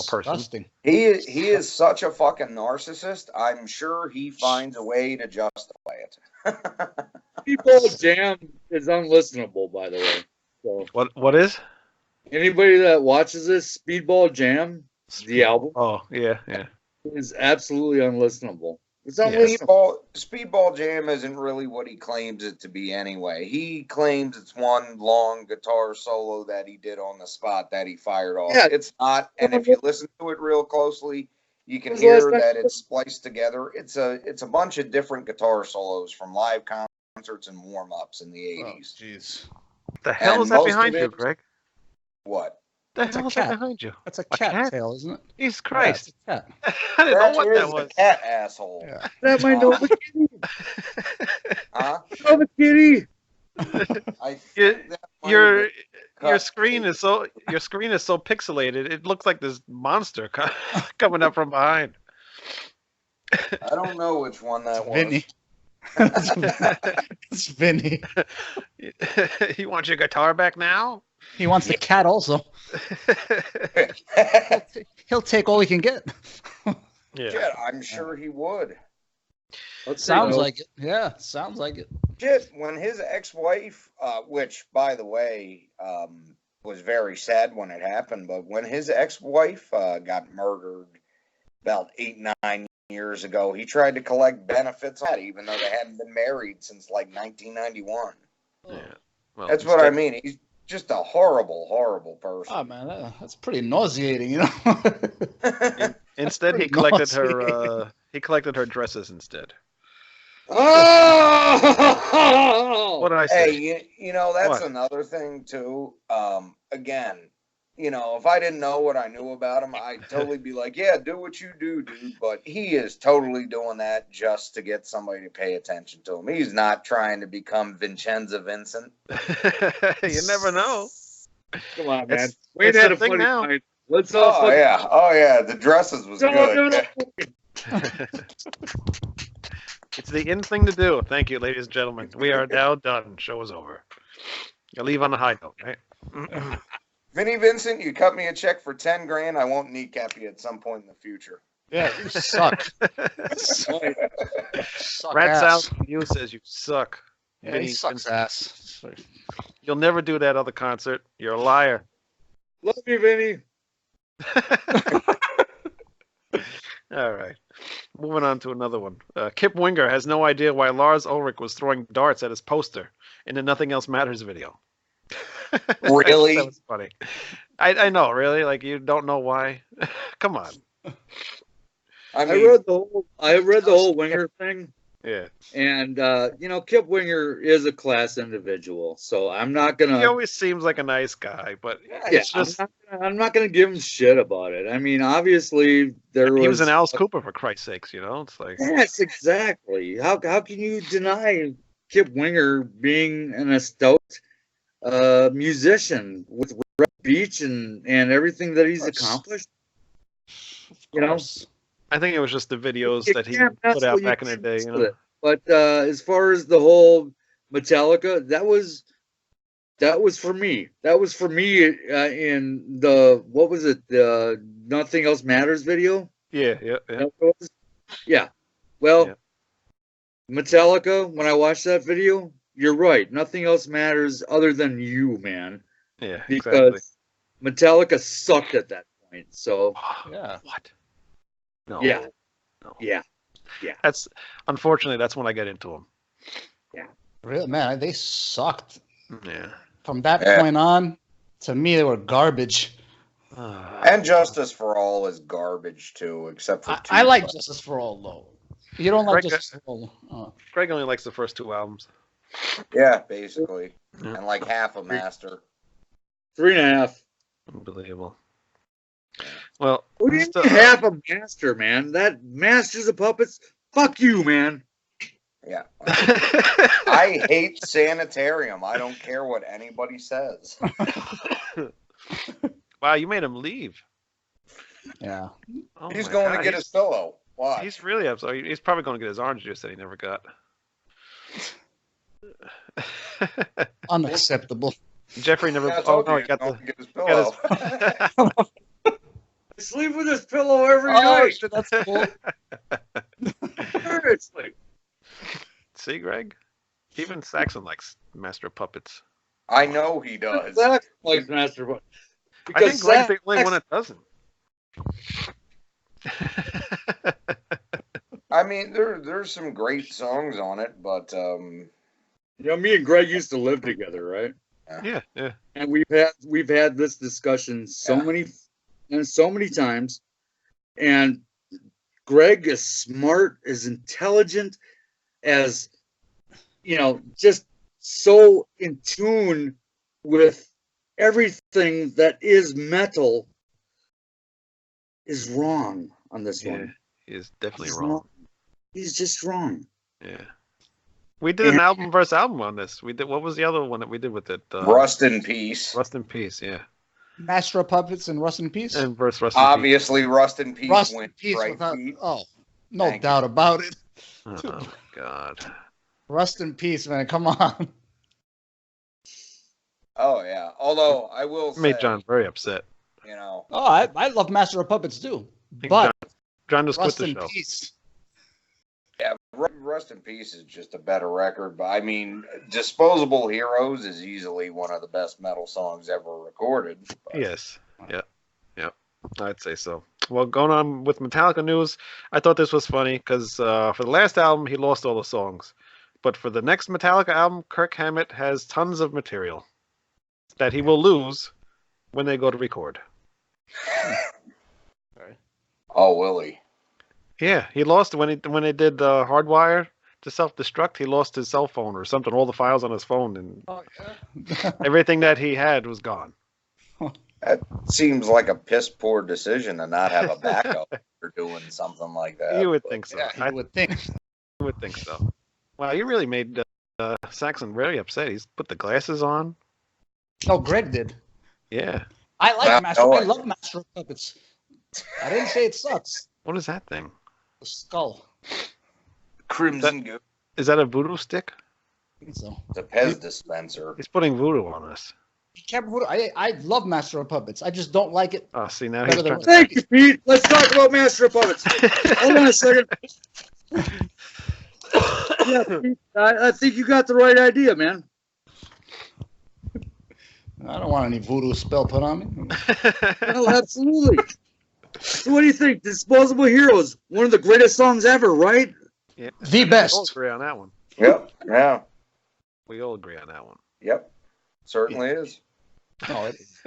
person. He is such a fucking narcissist. I'm sure he finds a way to justify it. Speedball Jam is unlistenable, by the way. So what is? Anybody that watches this, Speedball Jam, the album. Oh, yeah. Is absolutely unlistenable. It's Speedball Jam isn't really what he claims it to be anyway. He claims it's one long guitar solo that he did on the spot that he fired off. Yeah. It's not, and if you listen to it real closely, you can hear that it's spliced together. It's a bunch of different guitar solos from live concerts and warm-ups in the 80s. Jeez. What the hell is that behind you, Greg? What? The hell is that behind you? That's a cat tail, isn't it? Jesus Christ. Yeah, it's a cat. I didn't know what that was. Cat asshole. Yeah. That might know the kitty. Huh? Oh, the kitty. Your screen is so pixelated. It looks like this monster coming up from behind. I don't know which one that was. Vinny. It's Vinny. You want your guitar back now? He wants the cat also. He'll take all he can get. Yeah. Shit, I'm sure he would. Sounds like it. Yeah, sounds like it. Shit, when his ex-wife, which, by the way, was very sad when it happened, but when his ex-wife got murdered about 8-9 years ago, he tried to collect benefits on that, even though they hadn't been married since, like, 1991. Yeah. Well, that's what I mean. He's just a horrible, horrible person. Oh man, that's pretty nauseating, you know. Instead, he collected her. He collected her dresses instead. Oh! What did I say? Hey, you know that's another thing too. Again, you know, if I didn't know what I knew about him, I'd totally be like, yeah, do what you do, dude. But he is totally doing that just to get somebody to pay attention to him. He's not trying to become Vincenzo Vincent. You never know. Come on, man. It's a thing now. Let's all. Oh yeah. The dresses was good. No. It's the in thing to do. Thank you, ladies and gentlemen. We are now done. Show is over. You leave on a high note, right? Vinnie Vincent, you cut me a check for $10,000. I won't kneecap you at some point in the future. Yeah, you suck. Rat South you says you suck. Yeah, Vinnie sucks ass. Sorry. You'll never do that other concert. You're a liar. Love you, Vinny. All right. Moving on to another one. Kip Winger has no idea why Lars Ulrich was throwing darts at his poster in the Nothing Else Matters video. Really? That was funny. I know, really? Like, you don't know why? Come on. I read the whole Winger thing. Yeah. And Kip Winger is a class individual, so I'm not gonna. He always seems like a nice guy, but Yeah, I'm not gonna give him shit about it. I mean, obviously he was an Alice Cooper, for Christ's sakes, It's like, yes, exactly. How can you deny Kip Winger being an stout musician with Red Beach and everything that he's accomplished? I think it was just the videos that he put out back in the day, But as far as the whole Metallica, that was for me. That was for me in the, what was it? The Nothing Else Matters video. Yeah. Yeah. Well, Metallica. When I watched that video, you're right. Nothing else matters other than you, man. Yeah, because Metallica sucked at that point. So yeah. What? No. Yeah. No. Yeah. That's unfortunately that's when I get into them. Yeah. Really, man, they sucked. Yeah. From that point on, to me, they were garbage. And Justice for All is garbage too, except for I like Justice for All though. You don't like Justice for All. Oh. Greg only likes the first 2 albums. Yeah, basically, and like half a master. 3.5. Unbelievable. Well, what do you mean half a master, man? That Masters of Puppets. Fuck you, man. Yeah. I hate Sanitarium. I don't care what anybody says. Wow, you made him leave. Yeah. Oh he's going to get his pillow. Why? He's really upset. He's probably going to get his orange juice that he never got. Unacceptable. Jeffrey never. Yeah, he got to get his pillow. I sleep with this pillow every night. That's cool. Seriously. See, Greg? Even Saxon likes Master of Puppets. I know he does. Zach likes Master of Puppets. I think Greg's the only one that doesn't. I mean, there's some great songs on it, but me and Greg used to live together, right? Yeah. And we've had this discussion so many times, and Greg is smart, as intelligent, as just so in tune with everything that is metal, is wrong on this one. He is definitely wrong. He's just wrong. Yeah. We did an album versus album on this. We did. What was the other one that we did with it? Rust in Peace. Rust in Peace. Yeah. Master of Puppets and Rust in Peace. And versus Rust in Peace. Obviously, Rust in Peace Rust went in Peace right without, feet. oh, no doubt about it. Oh my God. Rust in Peace, man. Come on. Oh yeah. Although I will say, Made John very upset. Oh, I love Master of Puppets too. But John just quit Rust the in show. Peace. Yeah, Rust in Peace is just a better record. But I mean, Disposable Heroes is easily one of the best metal songs ever recorded. But. Yes. Yeah. I'd say so. Well, going on with Metallica news, I thought this was funny because for the last album, he lost all the songs. But for the next Metallica album, Kirk Hammett has tons of material that he will lose when they go to record. Oh, Willie. Yeah, he lost when they did Hardwire to Self-Destruct. He lost his cell phone or something, all the files on his phone, and everything that he had was gone. That seems like a piss poor decision to not have a backup for doing something like that. You would think so. Yeah, I would think. You would think so. Wow, you really made Saxon very upset. He's put the glasses on. No, Greg did. Yeah. I like I love Master of Puppets. I didn't say it sucks. What is that thing? The skull. Crimson Goo. Is that a voodoo stick? I think so. It's a Pez dispenser. He's putting voodoo on us. I love Master of Puppets. I just don't like it. Oh, see, now he's trying to... Thank you, Pete. Let's talk about Master of Puppets. Hold on a second. Yeah, Pete, I think you got the right idea, man. I don't want any voodoo spell put on me. No, absolutely. So what do you think? Disposable Heroes, one of the greatest songs ever, right? Yeah, The best. We all agree on that one. Yep. Yeah. We all agree on that one. Yep. Certainly is. Oh, it is.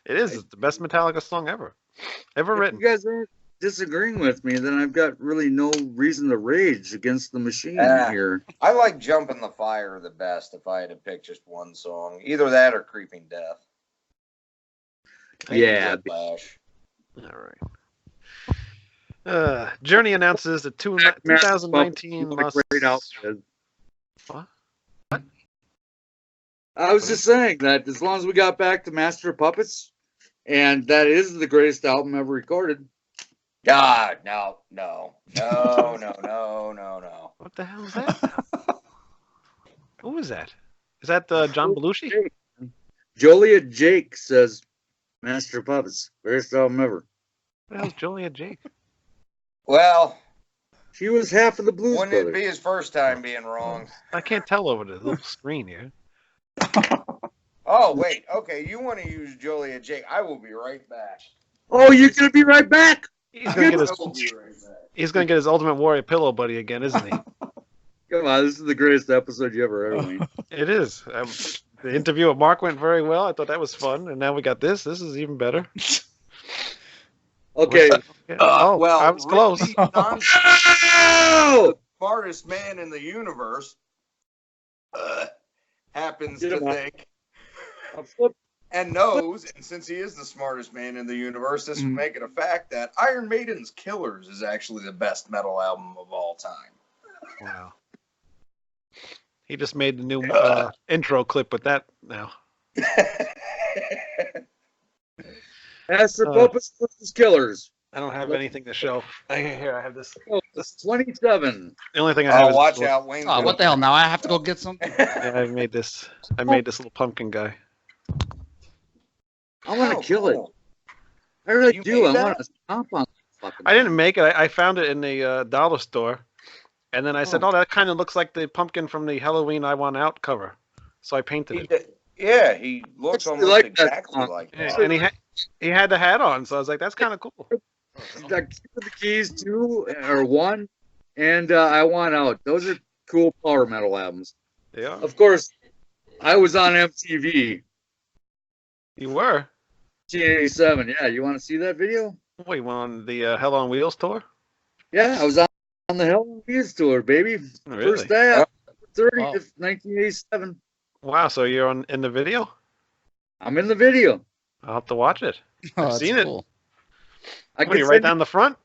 It is. It's the best Metallica song ever written. If you guys aren't disagreeing with me, then I've got really no reason to rage against the machine here. I like Jump in the Fire the best if I had to pick just one song. Either that or Creeping Death. Yeah. Whiplash. All right. Journey announces the 2019 Los... Great outfit. What? I was just saying that as long as we got back to Master of Puppets, and that is the greatest album ever recorded. God, no. What the hell is that? Who is that? Is that John Belushi? Joliet Jake says, Master of Puppets, greatest album ever. What the hell's Joliet Jake? Well, she was half of the Blues Wouldn't Brothers. it be his first time being wrong? I can't tell over the little screen here. Oh, wait. Okay, you want to use Joliet Jake. I will be right back. Oh, you're going to be right back? He's going to get his Ultimate Warrior pillow buddy again, isn't he? Come on, this is the greatest episode you ever made. It is. The interview with Mark went very well. I thought that was fun. And now we got this. This is even better. Okay. Well, I was close. The smartest man in the universe happens to think and knows, and since he is the smartest man in the universe, this would make it a fact that Iron Maiden's Killers is actually the best metal album of all time. Wow. He just made the new intro clip with that now. Master Puppets versus Killers. I don't have anything to show. Here, I have this. Oh, 27. The only thing I have is watch out, Wayne. Oh, what the hell? Now I have to go get something? Yeah, I made this little pumpkin guy. I want to kill it. I really do. I that? want to stomp on it. I didn't make it. I found it in the dollar store. And then I said, oh, that kind of looks like the pumpkin from the Halloween I Want Out cover. So I painted it. Yeah, he looks almost like exactly that. like Yeah, that. and he had the hat on, so I was like, that's kind of cool. The Keys 2 or 1 and I Want Out. Those are cool power metal albums. Yeah. Of course, I was on MTV. You were? 1987. Yeah, you want to see that video? Wait, you went on the Hell on Wheels tour? Yeah, I was on the Hell on Wheels tour, baby. Really? First day, 30th, Oh. 1987. Wow, so you're in the video? I'm in the video. I'll have to watch it. Oh, I've that's seen cool. I What, are you right down the front?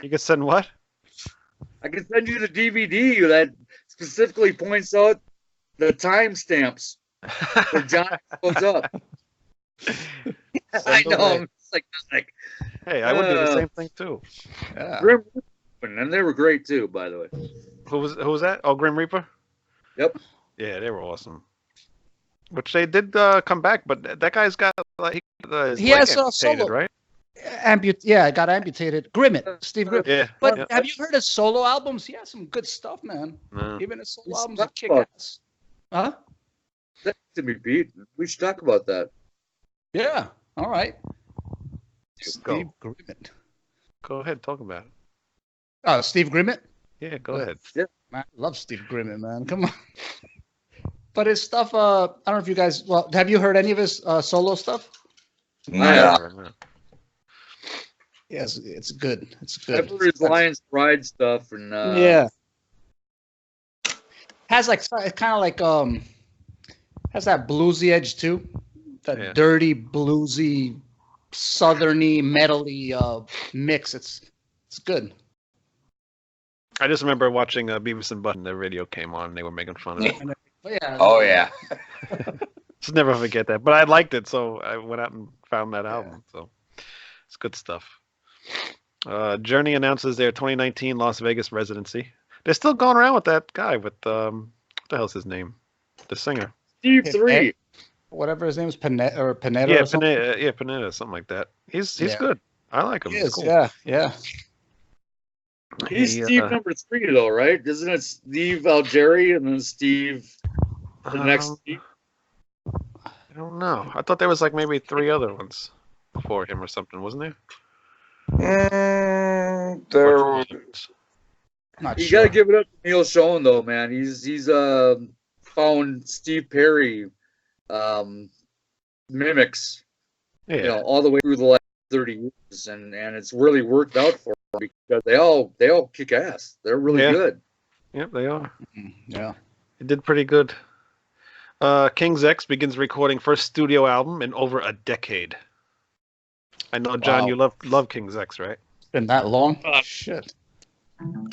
You can send what? I can send you the DVD that specifically points out the timestamps where John goes up. I know. I'm psychotic. Hey, I would do the same thing too. Yeah. Grim Reaper, and they were great too, by the way. Who was that? Oh, Grim Reaper? Yep. Yeah, they were awesome. Which they did come back, but that guy's got like his He leg has amputated, solo. right? Yeah, got amputated. Grimmett, Steve Grimmett. Yeah. But yeah. have you heard his solo albums? He has some good stuff, man. No. Even his solo He's albums are tough. kick ass. Huh? To be Pete. We should talk about that. Yeah. All right. Go. Steve Grimmett. Go ahead, talk about it. Oh, Steve Grimmett? Yeah, go ahead. Yeah. Man, I love Steve Grimmett, man. Come on. But his stuff, I don't know if you guys, well, have you heard any of his solo stuff? Yeah. Yes, it's good. It's good. I've heard his Lions Pride stuff and Yeah. Has like kind of like has that bluesy edge too. That dirty bluesy southerny metally mix. It's good. I just remember watching Beavis and Button. Their video came on, and they were making fun of it. But yeah. Oh, yeah. Just never forget that. But I liked it, so I went out and found that album. So it's good stuff. Journey announces their 2019 Las Vegas residency. They're still going around with that guy with what the hell's his name? The singer. Steve 3. Whatever his name is, Panetta. Yeah, Or Panetta, something like that. He's good. I like him. He He's is, cool. yeah. He's Steve number 3, though, right? Isn't it Steve Algeri and then Steve the next Steve? I don't know. I thought there was like maybe 3 other ones before him or something, wasn't there? There. Not You sure. gotta give it up to Neil Schoen though, man. He's found Steve Perry mimics, Yeah. all the way through the last 30 years, and it's really worked out for them because they all kick ass. They're really good. Yep, they are. Yeah. It did pretty good. King's X begins recording first studio album in over a decade. I know, John, you love King's X, right? Been that long? Shit. Can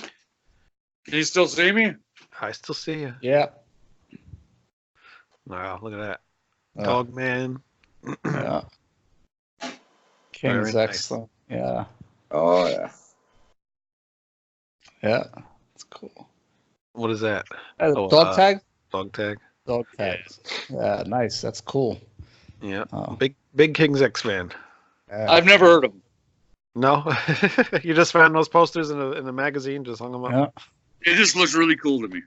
you still see me? I still see you. Yeah. Wow, look at that. Dog Man. Yeah. King's X. Nice. Yeah. Oh yeah. Yeah. It's cool. What is that? Dog tag? Dog tag. Dog tag. Yeah, nice. That's cool. Yeah. Oh. Big King's X fan. Yeah. I've never heard of him. No? You just found those posters in the magazine, just hung them up? Yeah. It just looks really cool to me.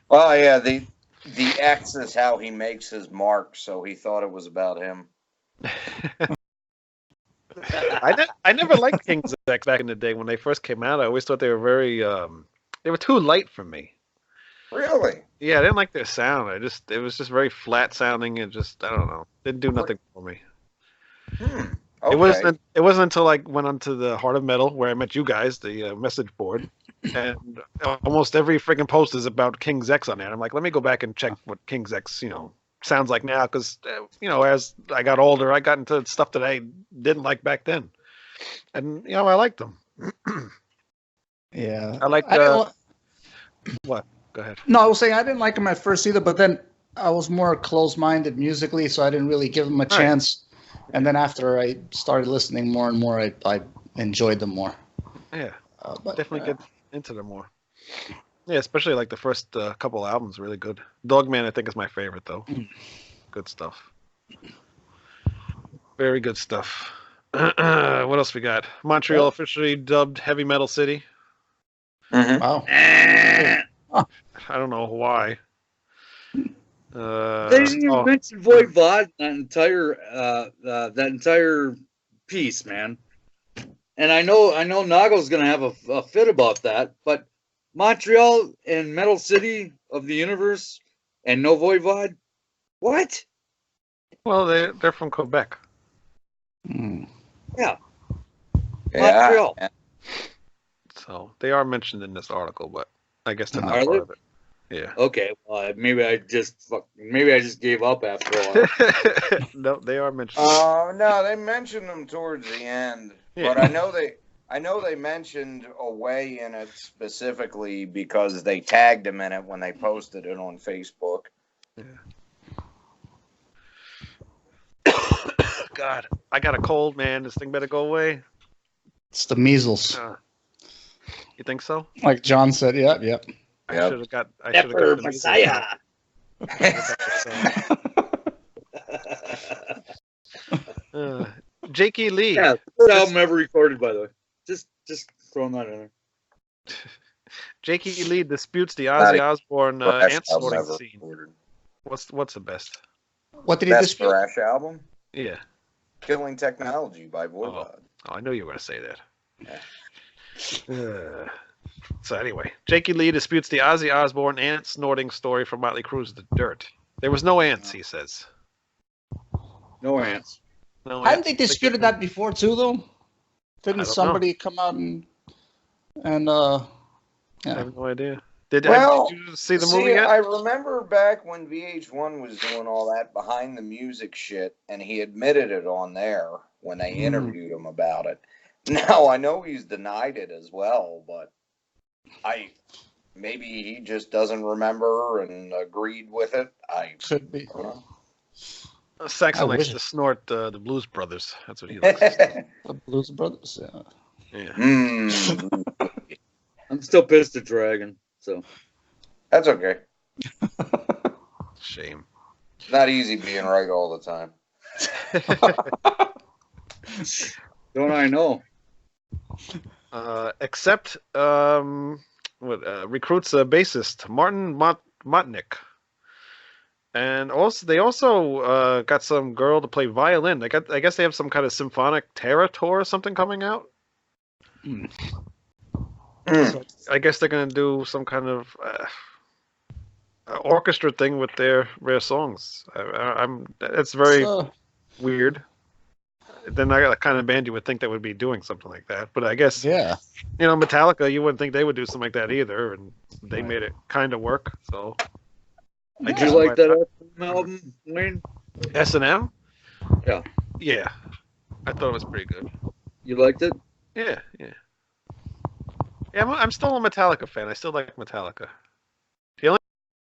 Well, yeah, the X is how he makes his mark, so he thought it was about him. I never liked King's X back in the day when they first came out. I always thought they were very they were too light for me. Really? Yeah, I didn't like their sound. It was just very flat sounding and just I don't know. Didn't do nothing for me. Okay. It wasn't until I went onto the Heart of Metal where I met you guys, the message board, and almost every freaking post is about King's X on there. I'm like, let me go back and check what King's X, sounds like now, because as I got older, I got into stuff that I didn't like back then, and I liked them. Yeah. I like what? Go ahead. No, I was saying I didn't like him at first either, but then I was more close-minded musically, so I didn't really give him a chance. And then after I started listening more and more, I enjoyed them more. Yeah, but definitely get into them more. Yeah, especially like the first couple albums, really good. Dogman, I think, is my favorite though. Good stuff. Very good stuff. What else we got? Montreal officially dubbed Heavy Metal City. Mm-hmm. Wow. I don't know why. They didn't even mention Voivod in that entire piece, man. And I know Nago's gonna have a fit about that, but Montreal and Metal City of the Universe and no Voivod? What? Well, they're from Quebec. Yeah. Montreal. So they are mentioned in this article, but I guess they're not Are part they? of it. Yeah. Okay. Well, maybe I just gave up after a while. No, they are mentioned. No, they mentioned them towards the end, but I know they mentioned Away in it specifically because they tagged him in it when they posted it on Facebook. Yeah. God, I got a cold, man. This thing better go away. It's the measles. You think so? Like John said, yep. I should have got the Messiah. Jakey Lee. Yeah, third album ever recorded, by the way. Just throwing that in there. Jakey Lee disputes the Ozzy Osbourne ant snorting scene. Recorded. What's the best? What did he Best dispute? thrash album? Yeah. Killing Technology by Voivod. Oh, I knew you were going to say that. So anyway, Jakey Lee disputes the Ozzy Osbourne ant snorting story from Motley Crue's The Dirt. There was no ants, he says. No ants. No Hadn't ants. they disputed that before too, though? Didn't somebody come out and I have no idea. Did you see the See, movie yet? I remember back when VH1 was doing all that behind the music shit, and he admitted it on there when they interviewed him about it. Now, I know he's denied it as well, but maybe he just doesn't remember and agreed with it. could be. Saxon likes to snort the Blues Brothers. That's what he likes. The Blues Brothers, yeah. I'm still pissed at Dragon, so That's okay. Shame. It's not easy being right all the time. don't I know? Except recruits a bassist, Martin Muchnik. And also, they also got some girl to play violin. I guess they have some kind of symphonic Terra tour or something coming out. So I guess they're gonna do some kind of orchestra thing with their rare songs. It's very weird. They're not the kind of band you would think that would be doing something like that. But I guess, Metallica, you wouldn't think they would do something like that either, and they made it kind of work. So, did you like that S&M album, Wayne? S&M? Yeah. Yeah, I thought it was pretty good. You liked it? Yeah. Yeah, I'm still a Metallica fan. I still like Metallica. The only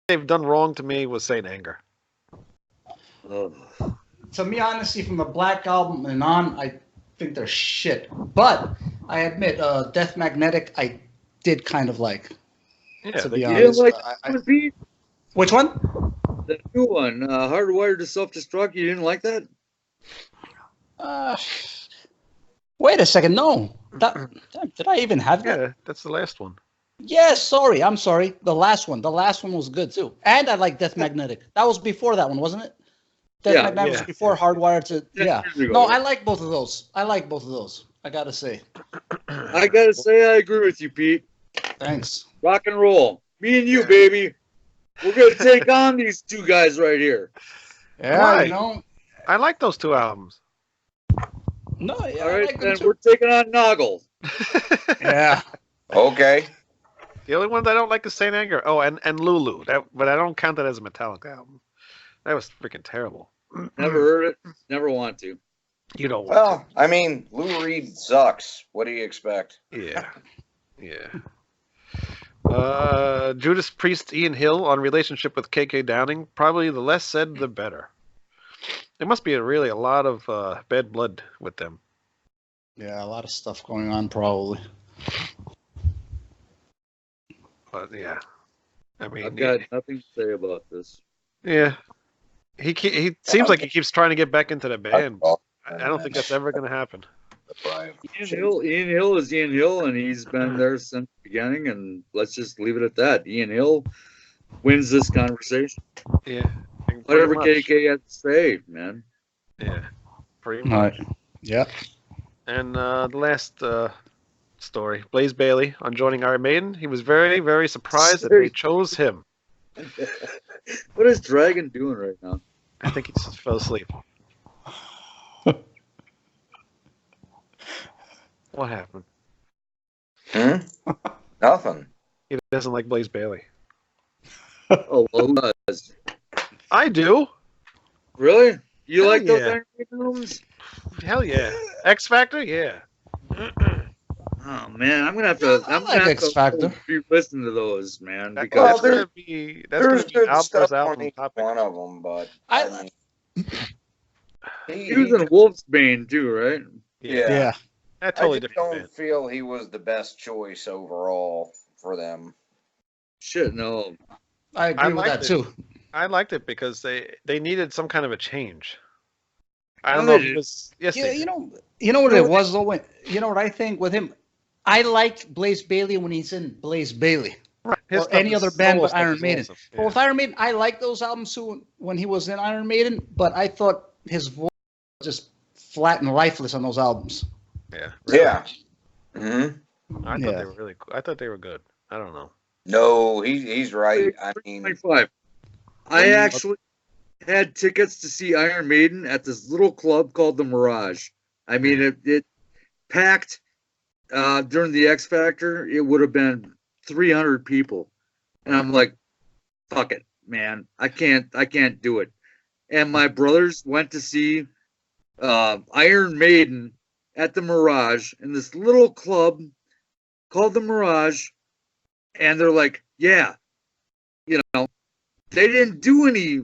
thing they've done wrong to me was Saint Anger. To me, honestly, from the Black Album and on, I think they're shit. But I admit, Death Magnetic, I did kind of like. Yeah, to be you honest. didn't like Which one? The new one, Hardwired to Self-Destruct. You didn't like that? Wait a second. No. Did I even have that? Yeah, that's the last one. Yeah, sorry. I'm sorry. The last one. The last one was good, too. And I like Death Magnetic. That was before that one, wasn't it? Death Magnetic was before Hardwired to... Yeah. No, I like both of those. I gotta say. I gotta say I agree with you, Pete. Thanks. Rock and roll. Me and you, baby. We're going to take on these two guys right here. Yeah, right. I like those two albums. No, yeah, all right, I like them then we're taking on Noggle. Yeah. Okay. The only one that I don't like is Saint Anger. Oh, and Lulu. But I don't count that as a Metallica album. That was freaking terrible. Never heard it. Never want to. You don't want to. I mean, Lou Reed sucks. What do you expect? Yeah. Judas Priest, Ian Hill on relationship with KK Downing. Probably the less said, the better. There must be really a lot of bad blood with them. Yeah, a lot of stuff going on, probably. But yeah, I mean, I've got nothing to say about this. Yeah, he seems like he keeps trying to get back into the band. I don't think that's ever going to happen. Ian Hill is Ian Hill, and he's been there since the beginning, and let's just leave it at that. Ian Hill wins this conversation. Yeah. Whatever KK has to say, man. Yeah. Pretty much. Right. Yeah. And the last story, Blaze Bayley on joining Iron Maiden. He was very, very surprised that they chose him. What is Dragon doing right now? I think he just fell asleep. What happened? Nothing. He doesn't like Blaze Bayley. Oh, well, who does? I do. Really? You like those yeah. Iron Maiden albums? Hell yeah. X Factor? Yeah. Oh man, I'm gonna have to. I'm like gonna X have Factor. to listen to those, man. That's Because gonna be there's good Albert's stuff album on each topic. one of them, but he was in Wolfsbane too, right? Yeah. That's totally I just different. don't feel he was the best choice overall for them. Shit, no. I agree with that, too. I liked it because they needed some kind of a change. I don't know if it was... Yes, Yeah, you know what it was, though? You know what I think with him? I liked Blaze Bayley when he's in Blaze Bayley. Right. Or any other band but Iron Maiden. Awesome. Yeah. But with Iron Maiden, I like those albums too when he was in Iron Maiden, but I thought his voice was just flat and lifeless on those albums. Yeah. Really. Yeah. Mm-hmm. I thought they were really cool. I thought they were good. I don't know. No, he's right. I mean, 25. I actually had tickets to see Iron Maiden at this little club called the Mirage. I mean, it packed during the X Factor. It would have been 300 people, and I'm like, "Fuck it, man! I can't do it." And my brothers went to see Iron Maiden at the Mirage in this little club called the Mirage, and they're like, "Yeah, you know." They didn't do any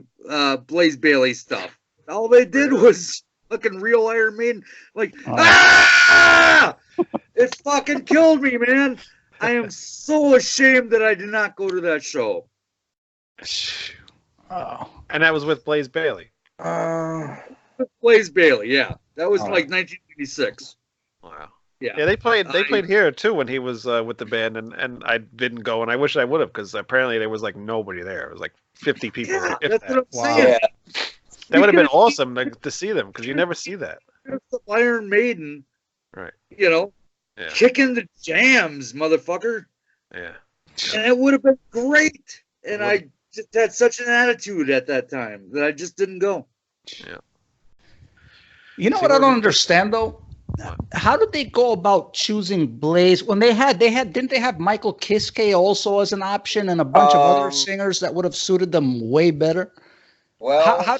Blaze Bayley stuff. All they did was fucking real Iron Maiden. Like, it fucking killed me, man. I am so ashamed that I did not go to that show. Oh. And that was with Blaze Bayley. Blaze Bayley, yeah. That was like 1986. Wow. Yeah, they played here too when he was with the band, and I didn't go, and I wish I would have, because apparently there was like nobody there. It was like 50 people. Yeah, if that's that. what I'm saying. Yeah. That would have been awesome to see them, because you never see that. Iron Maiden, Right. You know, Yeah. kicking the jams, motherfucker. Yeah. And it would have been great. And I just had such an attitude at that time that I just didn't go. Yeah. You know what I don't understand though? How did they go about choosing Blaze when didn't they have Michael Kiske also as an option and a bunch of other singers that would have suited them way better? Well,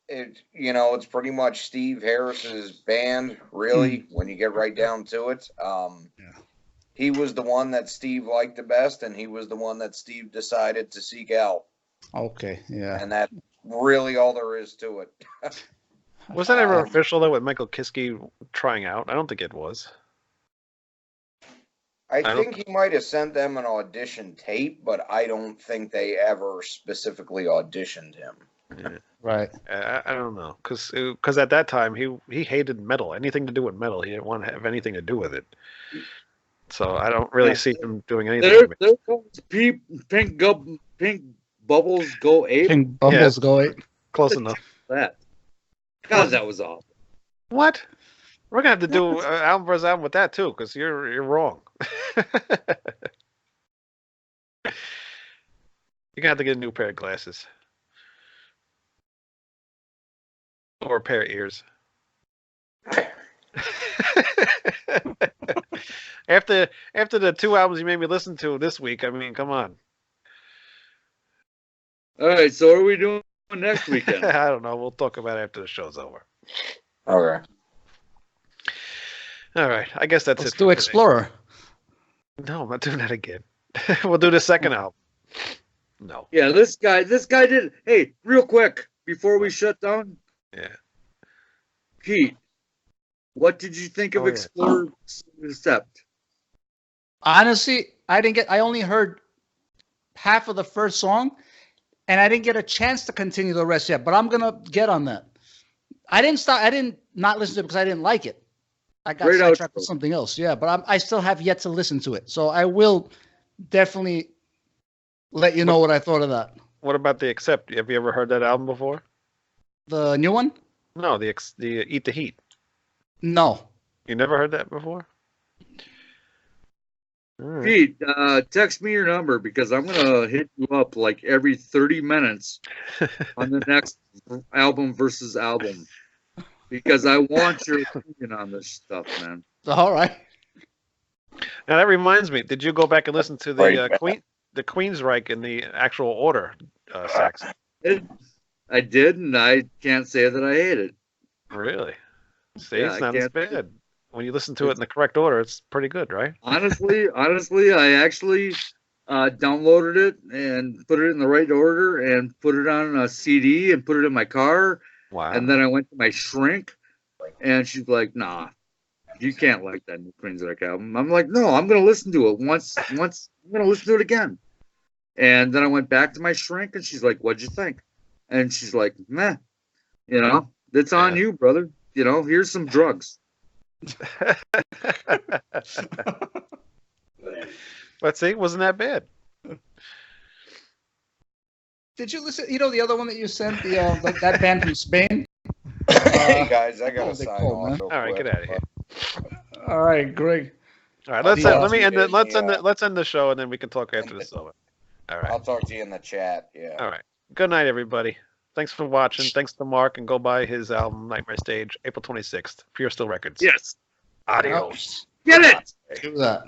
it's pretty much Steve Harris's band, really, when you get right down to it. He was the one that Steve liked the best, and he was the one that Steve decided to seek out. Okay, yeah. And that's really all there is to it. Was that ever official, though, with Michael Kiske trying out? I don't think it was. I think he might have sent them an audition tape, but I don't think they ever specifically auditioned him. Yeah. Right. I don't know, because at that time he hated metal. Anything to do with metal, he didn't want to have anything to do with it. So I don't really see him doing anything. There comes Pink Bubbles Go Ape. Pink Bubbles Go Ape. Close enough. God, that was awful. What? We're gonna have to do album versus album with that too, because you're wrong. You're gonna have to get a new pair of glasses. Or a pair of ears. After the 2 albums you made me listen to this week, I mean, come on. All right, so what are we doing next weekend? I don't know. We'll talk about it after the show's over. Okay. All right. I guess that's Let's it. do Explorer. No, I'm not doing that again. We'll do the second album. No. Yeah, this guy did. Hey, real quick before we shut down. Yeah. Pete, what did you think of Explorer Concept? Honestly, I only heard half of the first song, and I didn't get a chance to continue the rest yet, but I'm going to get on that. I didn't not listen to it because I didn't like it. I got sidetracked with something else. Yeah, but I still have yet to listen to it. So I will definitely let you know what I thought of that. What about the Accept? Have you ever heard that album before? The new one? No, the Eat the Heat. No. You never heard that before? Right. Pete, text me your number because I'm going to hit you up like every 30 minutes on the next album versus album because I want your opinion on this stuff, man. All right. Now that reminds me, did you go back and listen to the Queensryche in the actual order, Sax? I did, and I can't say that I hate it. Really? See, it's not as bad. When you listen to it in the correct order, it's pretty good, right? Honestly, I actually downloaded it and put it in the right order and put it on a CD and put it in my car. Wow. And then I went to my shrink, and she's like, "Nah, you can't like that new Queensryche album." I'm like, "No, I'm gonna listen to it once. I'm gonna listen to it again." And then I went back to my shrink, and she's like, "What'd you think?" And she's like, "Meh, it's on you, brother. Here's some drugs." Let's see, wasn't that bad? Did you listen? The other one that you sent, that band from Spain. Hey guys, I gotta sign off. All right, get out of here. All right, Greg. All right, let's end the show, and then we can talk after this is over. All right. I'll talk to you in the chat. Yeah. All right. Good night, everybody. Thanks for watching. Thanks to Mark, and go buy his album Nightmare Stage, April 26th, Pure Steel Records. Yes. Adios. Get it. Do that.